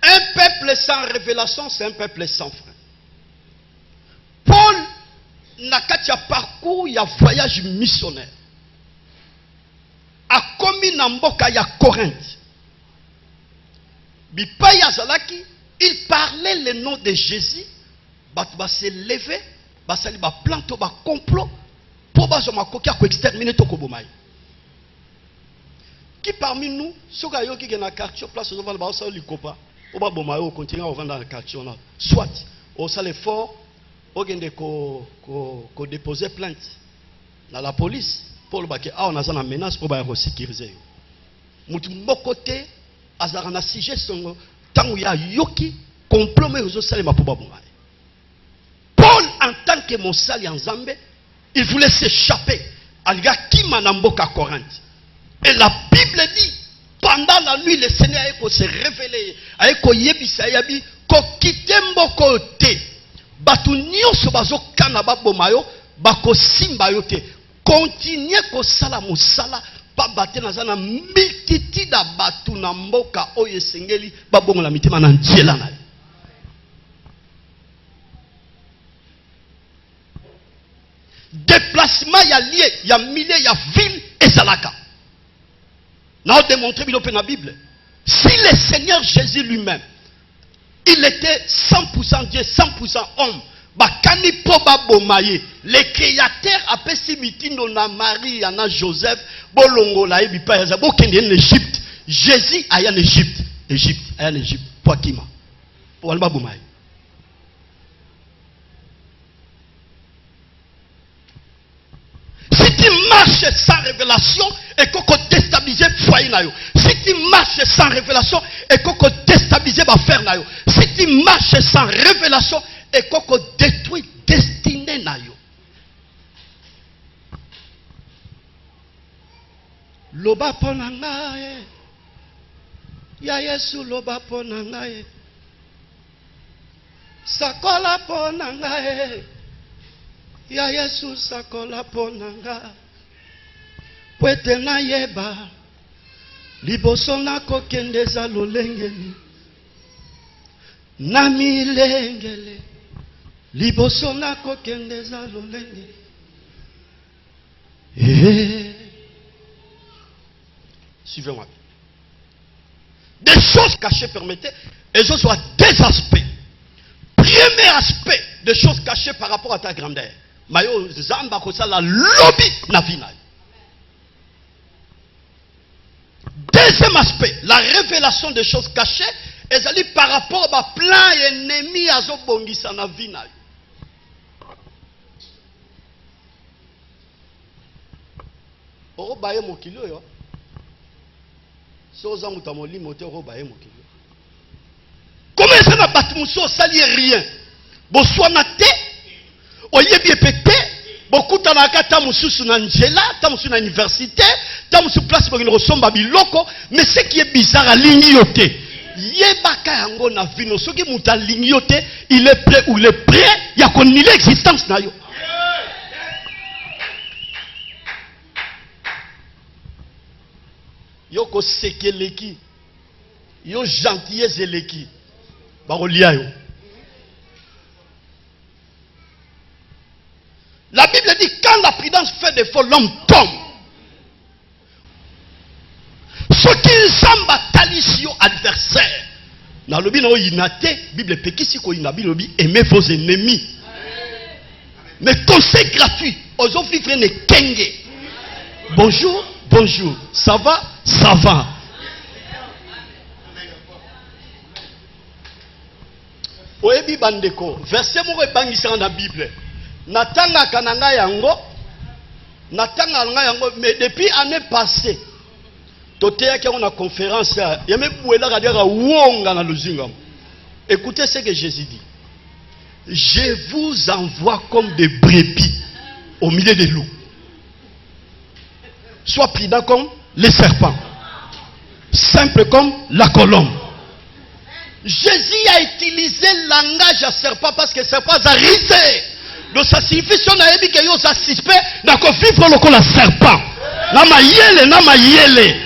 Un peuple sans révélation, c'est un peuple sans frein. Paul n'a qu'à parcours, il y a voyage missionnaire. A commis Namboka, il y a Corinthe. Bipaya Zalaki, il parlait le nom de Jésus. Batba s'est levé, basali ba planto ba complot pour bazoma kokia ko exterminer to kobomai. Qui parmi nous, ceux qui sont dans quartier place on va ba ça likopa, on va bomai au continent on va dans le quartier on a soit au sale effort, au ko déposer plainte dans la police pour le baquet. Ah, on a une menace pour sécuriser. Mon côté, azarana sujet son tant ya yoki complot mais aux sale ma pour Paul en tant que mon sali en Zambé, il voulait s'échapper. Alga qui manamboka Corinthe. Et la Bible dit, pendant la nuit, le Seigneur a se révélé, a yebisa yabi, ko kitembo kote, batu nyonso bazo kanaba bomayo, bako simba yote, continuez ko sala musala, pa bate na zana multitude da batu na mboka oye sengeli, babongo la mitima na ntiela na. Déplacement, il y a lié, il y a milliers, il y a ville et salaka. Nous avons démontré dans la Bible. Si le Seigneur Jésus lui-même, il était 100% Dieu, 100% homme, bakani poba bomaye, le créateur a pesi mitino na Marie, na Joseph, bolongo la ebi pa yaza, bokende en Égypte. Jésus a en Égypte. Égypte, a en Égypte. Poakima. Walba bomaye. Si tu marches sans révélation, et qu'on déstabilise le foyer nayo. Si tu marches sans révélation, et qu'on déstabilise ma faire nayo. Si tu marches sans révélation, et qu'on détruit destinée nayo. Loba ponangaye, ya Yesu loba ponangaye, sakola ponangaye. Ya Yesu sakola ponanga Pwete na yeba Liboso na kokendeza lolengeli Na milengele Liboso na kokendeza lolengeli Suivez-moi. Des choses cachées permettaient, et ce soit des aspects. Premier aspect des choses cachées par rapport à ta grandeur. Mayo zamba kosala lobby na vina. Deuxième aspect, la révélation des choses cachées, ezali par rapport à plein ennemi azo bongisa na vina. Oro baye mokilo yo. So za muta molimo te oro baye mokilo. Comment ça na batmuso sali rien. Boswana te oyebi epete bokuta na kata mususu na njela ta mususu na université ta mususu place bongino somba biloko mais ce qui est bizarre à lignoter yebaka yango na vino soki muta lignoter il est prêt ou il est prêt ya koni l'existence na yo yo ko sekeleki yo gentillesse eleki ba kolia yo. La Bible dit quand la prudence fait défaut, l'homme tombe. Ce qui semble talisio adversaire. Dans le bino inate, Bible pekisi ko inabi lobi aimez vos ennemis. Mais conseil gratuit, ozo vivre ne kenge. Bonjour, bonjour. Ça va? Ça va. Oebi bandeko, verset mo ebangisa na Bible. Natanga kananga yango, mais depuis l'année passée, on a conférence, écoutez ce que Jésus dit. Je vous envoie comme des brebis au milieu des loups. Sois prudent comme les serpents, simple comme la colombe. Jésus a utilisé le langage à serpent parce que serpent a risé. Donc ça signifie que on a dit que yo ça suspect d'accord vivre le la serpent na mayele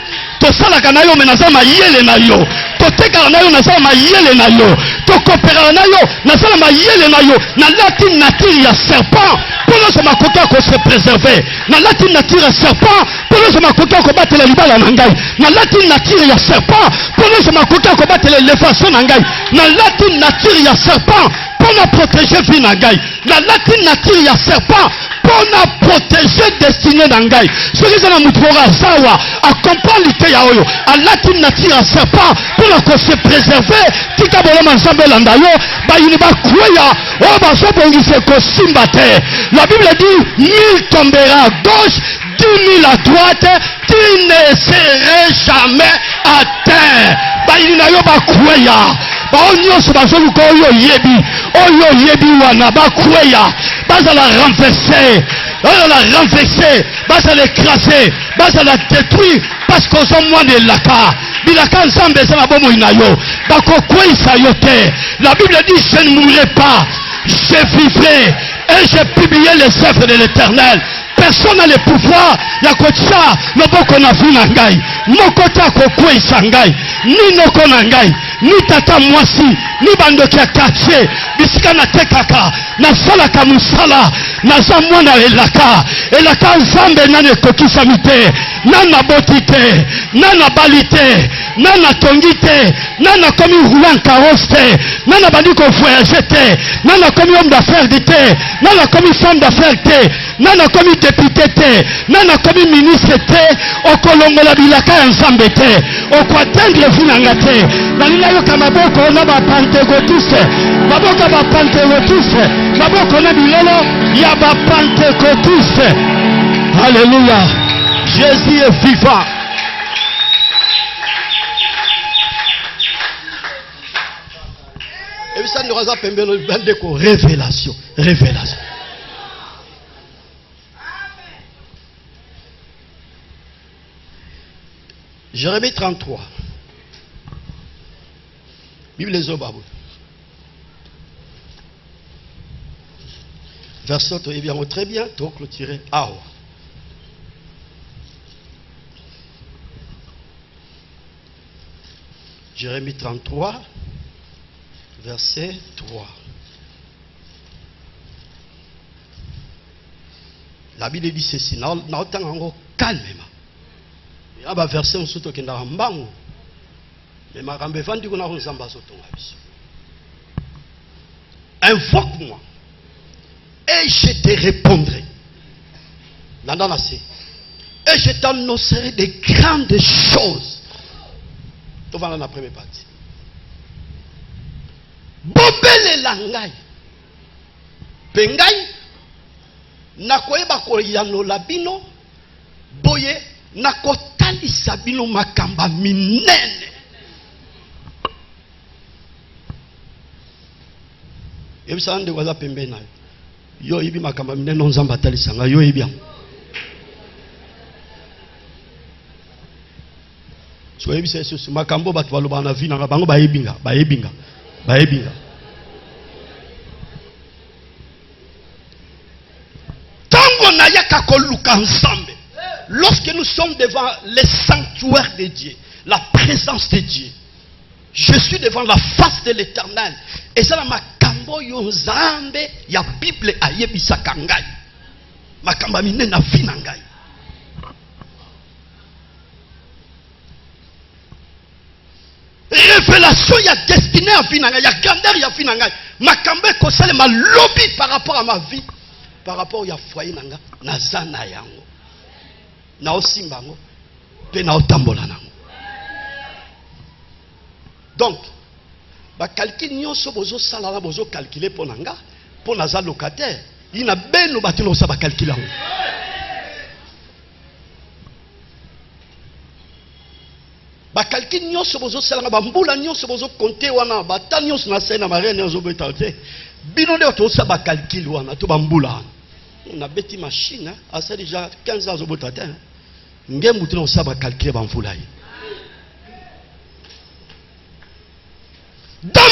to sala kana yo menaza mayele na yo to teka na yo na sala mayele na yo to coopérer na yo na sala mayele na yo na lati nature ya serpent pour nous makoka ko se préserver na lati nature ya serpent pour nous makoka ko batela libala na ngai na lati nature ya serpent pour nous makoka ko batela l'élévation na ngai na lati nature ya serpent pour nous protéger vie na ngai na lati nature ya serpent pour protéger destinée d'Angaï. Ce qui est dans Moutfora, Zawa, à comprendre l'ité Yaoyo, à l'atin nature à serpent, pour la se préserver, Tika Bolama Ensemble Landayo, Bayuniba Kouya, Oba Sobongise Kosimbate. La Bible dit 1000 tombera à gauche, 10 000 à droite, tu ne serais jamais atteint. Bayunayo Bakouya. Baonyos Bazoluko Oyo Yebi Wana Bakouya. Baza la renverser. On l'a renversé, bas l'écraser, bas la détruire, parce qu'on sont moins de l'aka. Bilaka ensemble, c'est la bombe inayo. Bako quoi sayote. La Bible dit, je ne mourrai pas, je vivrai, et j'ai publié les œuvres de l'Éternel. Personne n'a le pouvoir, ya kocha, le boko na vu nangai, mokota kokwe sangai, ni noko nangai, ni tata mwasi, ni bandoki ya kache, bisika na tekaka, na sala kamusala, na zamwa na elaka nzambe nane kokisa mite, nana botite, nana balite, nana tongite, nana komi roulant karoste, nana bandi ko voyager te, nana komi homme d'affaires te, nana komi femme d'affaires te, nana komi député te, nana komi ministre te, okolongola bilaka ya nzambe te, okwatendre vinanga te, nalina yoka maboko na ba pentécotiste, maboka ba pentécotiste, maboko na bilolo ya ba pentécotiste. Alléluia. Jésus est vivant. Et ça nous a permis de révélation. Révélation. Jérémie 33. Bible les Obabou. Verset très bien, donc clôturé. Ah. Jérémie 33, verset 3. La Bible dit ceci, calmement. Il y a un verset où il y a un bango. Mais ma rambe vandi qu'on a un zamba soto. Invoque-moi et je te répondrai. Et je t'annoncerai des grandes choses. On va dans la première partie. Bobele langai. Pengai. Nakoyeba koyano labino. Boye. Nakotali sabino makamba minene. Ebisa ande waza pembe na yo ibi makamba minene nzamba tali sanga yo ibia. So ebisa eso makambo batu baloba na vina bango bayebinga. Tango na yaka koluka nzambe. Lorsque nous sommes devant les sanctuaires de Dieu, la présence de Dieu, je suis devant la face de l'Éternel. Et ça la makambo yo nzambe ya Bible ayebisa kangai. Makamba mine na vina ngai. Révélation ya destinée à vinanga, ya grandeur ya vinanga. Makambe ko sale ma lobby par rapport à ma vie, par rapport ya foyer nanga, nazana yango. Na osimbango pe na otambola nango. Donc ba calcul nyonso bozo sala na bozo calculer pour nanga, pour naza locataire, ina beno batino sa ba calculer. Ba calcul nyonso bozo sala na ba mbula nyonso bozo compter wana ba tan nyonso na sena marene nyonso betate. Bino de to sa ba calcul wana to ba mbula. On a bêti machine, hein, ça déjà 15 ans au bout de terre. On sabre calculer dans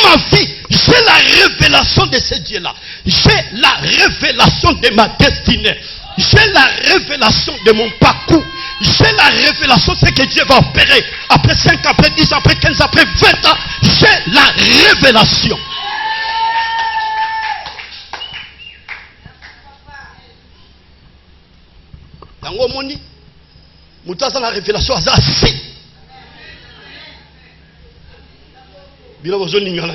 ma vie, j'ai la révélation de ce Dieu-là. J'ai la révélation de ma destinée. J'ai la révélation de mon parcours. J'ai la révélation de ce que Dieu va opérer. Après 5 ans, après 10 ans, après 15 ans, après 20 ans. J'ai la révélation. Dans le monde, Moutasa la révélation à si. Bila bozo ningana,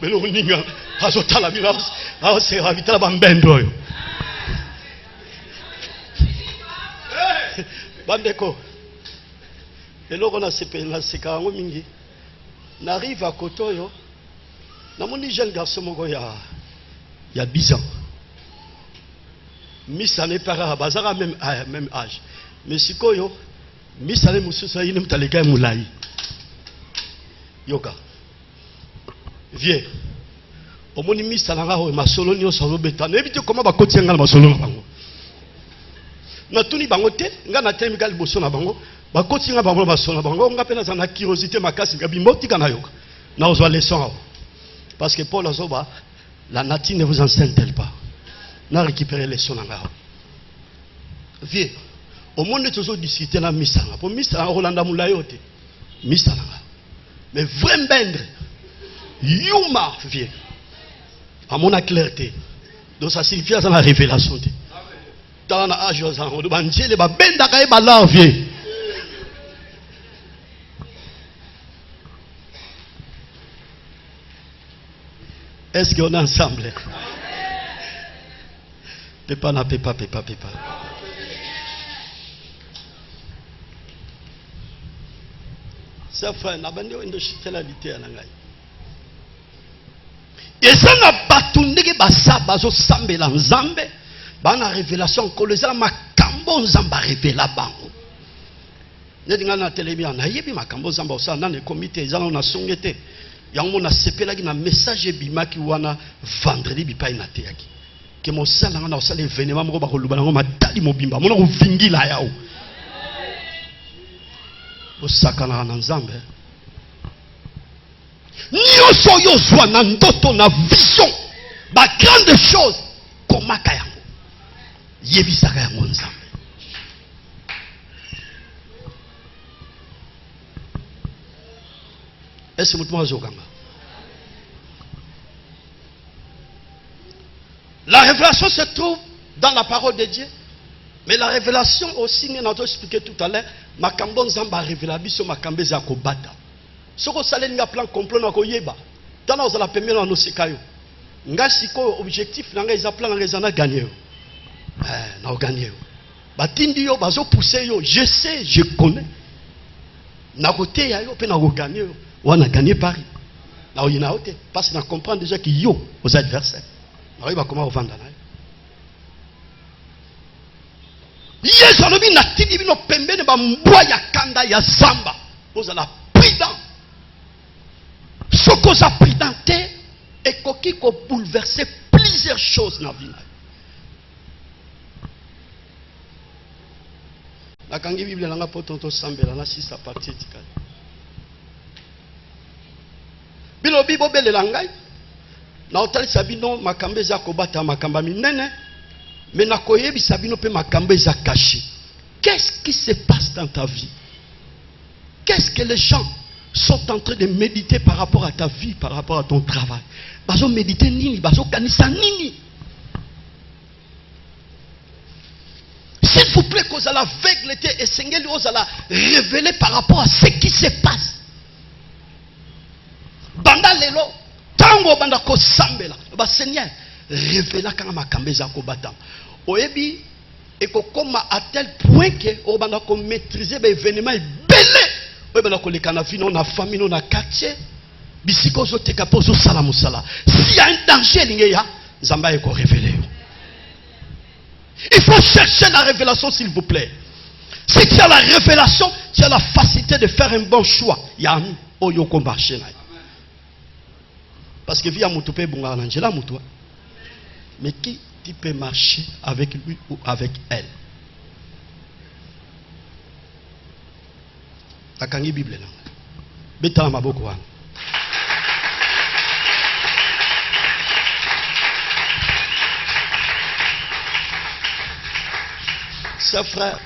belo ningana, azotala bila, se ravita la bambendo. Bandeko. Et là, on a ces carans mingi. N'arrive à Kotoyo. N'a mon jeune garçon, il y a 10 ans. Miss Ané Para, Bazara même âge. Mais si Koyo, Miss Ané Moussousa, il n'aime pas Moulaï. Yoka. Viens. Au moins, Miss Alanga, ma solo, ni au solo bétan. Évitez comment va continuer à ma solo. Na tuni bangote, nga na temi gal boso na bango, ba continuer à ma solo na bango, nga pena na curiosité makasi, nga bimoti kana yoka. Na ozwa leçon. Parce que Paul Azoba, la nature ne vous enseigne-t-elle pas? Na récupérer les sons nanga. Viens. Au monde de toujours discuter na misanga. Pour misanga Rolanda Moulayote. Misanga. Mais vraiment bendre. Yuma viens. À mon clarté. Donc ça signifie à la révélation. Dans la âge aux enfants, le ba benda ka ba la viens. Est-ce qu'on est ensemble? Pépa na pépa. Ça frère, n'a pas de chitalité à l'angai. Et ça n'a pas tout n'est pas ça, bazo sambe la nzambe, bana révélation que les ma kambo nzamba révéla bango. Ne dinga na télévision na yebi makambo nzamba osa na ne comité ezana na songete. Yango na sepela ki na message bimaki wana vendredi bipai na teyaki. Que mon salanga na osala événement moko ba koluba nango matali mobimba mona ko vingila yao. Osakana na nzambe. Nyoso yo zwa na ndoto na vision ba grande chose komaka yango. Yebisaka yango nzambe. Est-ce que vous avez la révélation se trouve dans la parole de Dieu. Mais la révélation aussi, nous avons expliqué tout à l'heure, Makambo Nzamba révélé biso Makambe za kobata. Soko salen nga plan complot na koyeba. Tana ozala pembe na nosekayo. Nga siko objectif na nga eza plan na ezana gagner. Na gagner. Batindi yo bazo pousser yo, je sais, je connais. Na côté ya yo pe na gagner. On a gagné Paris. Parce qu'on comprend déjà qu'il y a aux adversaires. On va comment vendre. Yes, on a mis la tini no pembe ne ba mboya ya kanda ya zamba. Vous allez prudent. Ce qu'on a pridenté et qui ko bouleverser plusieurs choses dans la vie. La kangi Bible langa potonto sambela na sisa partie tikali. Bilobi bobele langai na otali sabino makambe za kobata makamba minene mais na koyebi sabino pe makambe za caché. Qu'est-ce qui se passe dans ta vie? Qu'est-ce que les gens sont en train de méditer par rapport à ta vie, par rapport à ton travail? Bazo méditer nini, bazo kanisa nini? S'il vous plaît, qu'on a l'aveugleté et Seigneur nous a révélé par rapport à ce qui se passe. Banda lelo tango banda ko sambela ba Seigneur révéla kanga makambe za ko bata oyebi ekokoma à tel point que o banda ko maîtriser ba événement belé o banda ko lekana vino na famille na quartier bisiko zo teka pozo sala musala s'il y a un danger lingeya zamba eko révéler. Il faut chercher la révélation s'il vous plaît. Si tu as la révélation, tu as la facilité de faire un bon choix. Yami oyoko marché na. Parce que via Moutoupe Bunga Angela Moutoua. Mais qui tu peux marcher avec lui ou avec elle? La kangi Bible là. Beta maboko wana. Chers frères,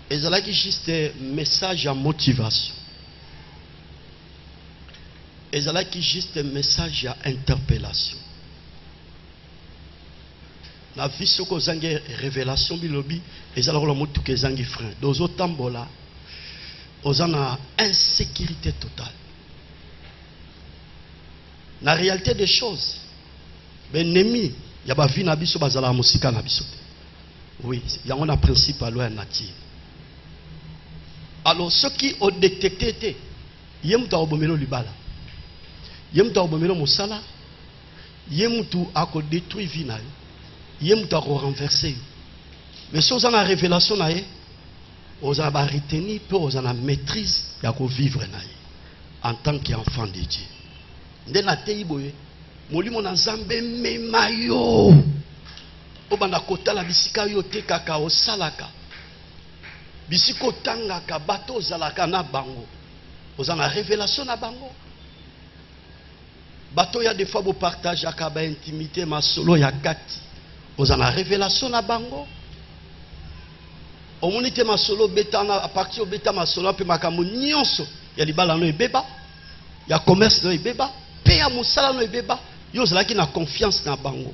et c'est là qui juste message à motivation. Et c'est là qui juste un message à interpellation. La vie ce que zangi révélation bilobi et c'est là que le que zangi frère. Dans autant bola, aux en a insécurité totale. La réalité des choses, ben il y a pas vie na biso bazala musika na biso. Oui, il y a un principe à loi nature. Alors ceux qui ont détecté, yem ta obomelo libala, yem ta obomelo mosala, yem tu a ko détruire vina, yem ta ko renverser. Mais si on a la révélation nae, on a la retenir, puis on a la maîtrise, il y a ko vivre nae en tant qu'enfant de Dieu. Ndena teiboye, molimo na Nzambe memayo. Obanda kota la bisika yo te kaka osalaka. Bisiko tangaka bato zalaka na bango. Oza na révélation na bango. Bato ya des fois bo partage akaba intimité ma solo ya kati. Oza na révélation na bango. Omonite ma solo betana a partir beta ma solo pe makambo nyonso ya libala no ebeba. Ya commerce no ebeba, pe ya musala no ebeba. Yo zalaki na confiance na bango.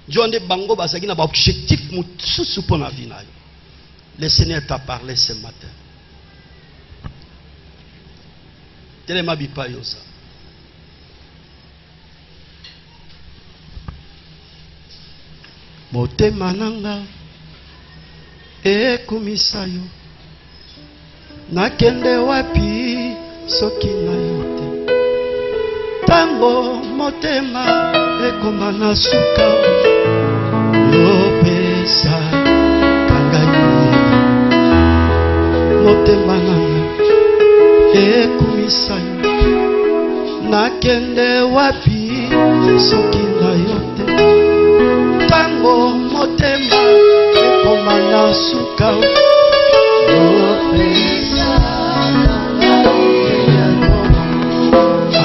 Jonde bango bazaki na ba objectif mususu pour na vie na yo. Le Seigneur t'a parlé ce matin. Telema bipa yosa. Motema nanga ekumisa yo. Nakende wapi soki na yo te. Tango motema ekoma na suka yo pesa motema nanga ekumisa yo. Nakende wapi soki na yo te. Tango motema ekoma na suka yo pesa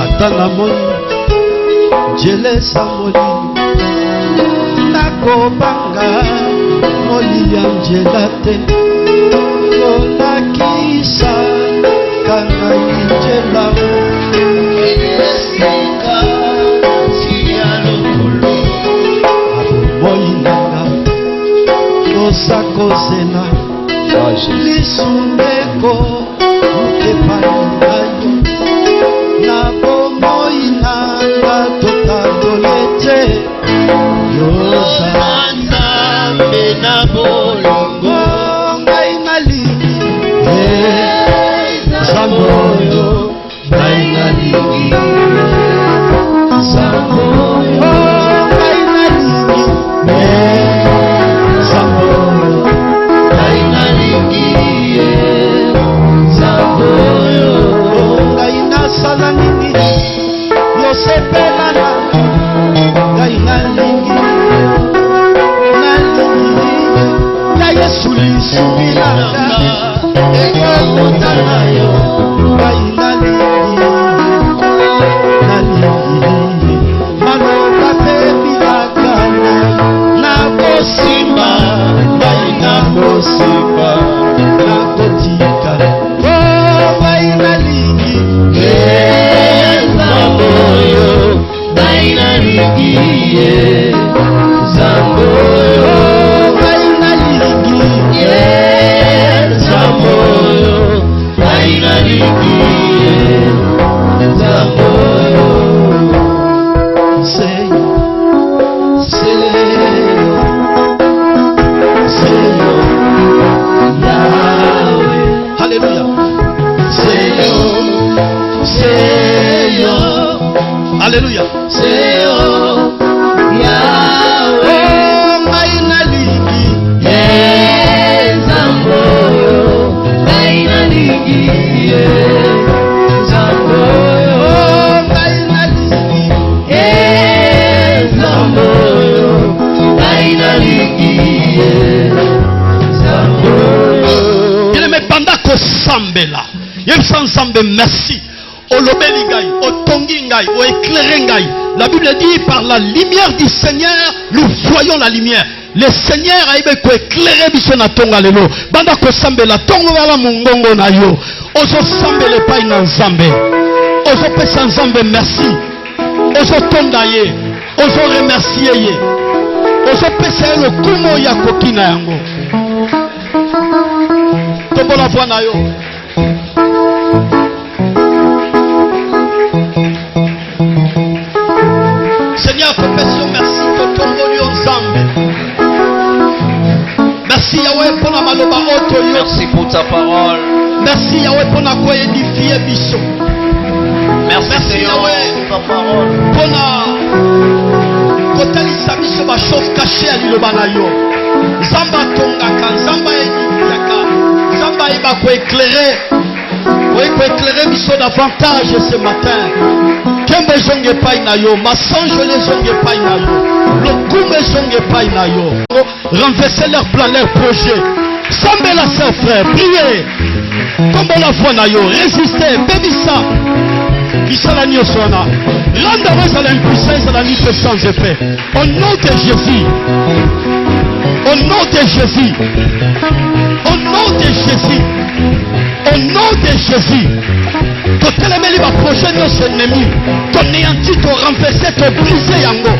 ata na moni jelesa moli nakobanga moli ya njela te. Konakisa kana njela esika siano kolo aboyi nanga nosakozela lisumeko epai nayo na bomoyi nanga totandolete yoza nzambe na bolongo ngai nalingi Zamboyo ngai nalingi Zamboyo ngai nalingi Zamboyo ngai nalingi Zamboyo ngai nasala nini yosepelana ngai nalingi ya Yesu lisubilanga ekokutana yo ngai nalingi maloba pe bilakana nakosimba ngai nakosimba nakotika ngai nalingi Zamboyo ngai nalingi Zamboyo ngai nalingi Zamboyo ngai nalingi Zamboyo Seyo Yahweh. Hallelujah. Seyo Hallelujah. Seyo Yahweh ngai nalingi Zamboyo ngai nalingi Zamboyo ngai nalingi Zamboyo ngai nalingi Zamboyo. Il me panda ko sambela yebisa Nzambe merci olobeli ngai otongi ngai oéclairé ngai. La Bible dit par la lumière du Seigneur nous voyons la lumière. Le Seigneur a éclairé biso na tonga lelo banda ko sambela tongo wala mungongo na yo ozo sambele pai na Nzambe ozo pesa Nzambe merci ozo tonda ye ozo remercier ye ozo pesa le kumo ya kokina yango tombola voix na yo. Seigneur, confession, merci pour ton bon Nzambe. Merci Yahweh pour la maloba. Merci pour ta parole. Merci Yahweh pour nous édifier biso. Merci Yahweh pour nous kotalisa biso ba chose cachée à liloba na yo. Zamba tongaka, Zamba édifiaka, Zamba iba ko éclairer. Oui, pour éclairer biso davantage ce matin. Kembe zonge pai na yo, masange les zonge pai na yo, le kume zonge pai na yo. Renverser leurs plans, leurs projets. Semblez la sœur frère, priez. Comme on la voit na yo, résistez, bébissa. Bisala nyosona. Rendez-vous à l'impuissance à la lutte sans effet. Au nom de Jésus. Au nom de Jésus. Au nom de Jésus. Au nom de Jésus, ton téléméli va projeter nos ennemis, ton néanti, ton renverser, ton briser yango,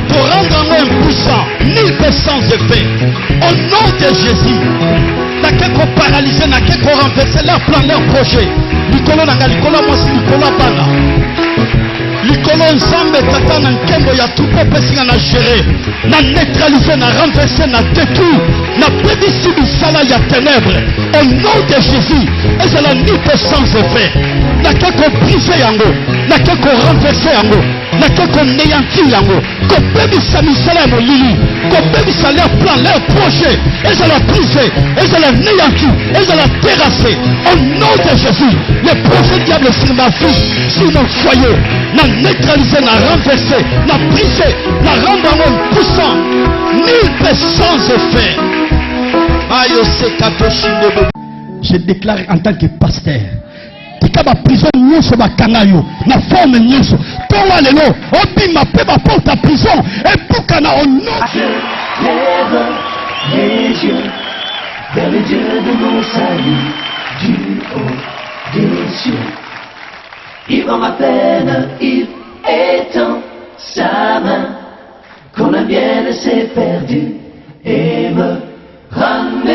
ton rendre impuissant, nul sans effet. Au nom de Jésus, n'a qu'à qu'on paralyser, n'a qu'à qu'on renverser leur plan, leur projet. Likolo nanga, likolo mosi, likolo bana. Likolo nzambe tata na nkembo ya tout peuple singa na gérer, na neutraliser, na renverser, na détruire, na pédissi bisala ya ténèbres. Au nom de Jésus, et c'est la nuit sans effet. N'a qu'à qu'on brise yango, n'a qu'à qu'on renverser yango, n'a qu'à qu'on néantir yango, qu'on pédissa misala mo lili, qu'on pédissa leur plan, leur projet, et c'est la briser, et c'est la néantir, et c'est la terrasser. Au nom de Jésus, les projets diables sur ma vie, sur mon foyer, n'a neutralisé, n'a renversé, n'a brisé, n'a rendu en homme puissant, nul sans effet. Je déclare en tant que pasteur, tika ba prison nyonso bakangayo na forme nyonso tonga lelo obima pe ba porte à prison et bukana au nom. Lève les yeux vers le Dieu de mon salut, du haut des cieux. Il voit ma peine, il étend sa main, quand la mienne s'est perdue et me ramène.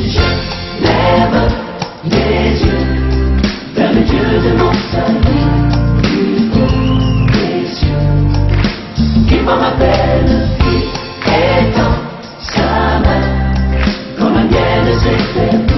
Je lève les yeux vers le Dieu de mon salut, du haut des cieux. Il voit ma peine, il étend sa main, quand la mienne s'est perdue.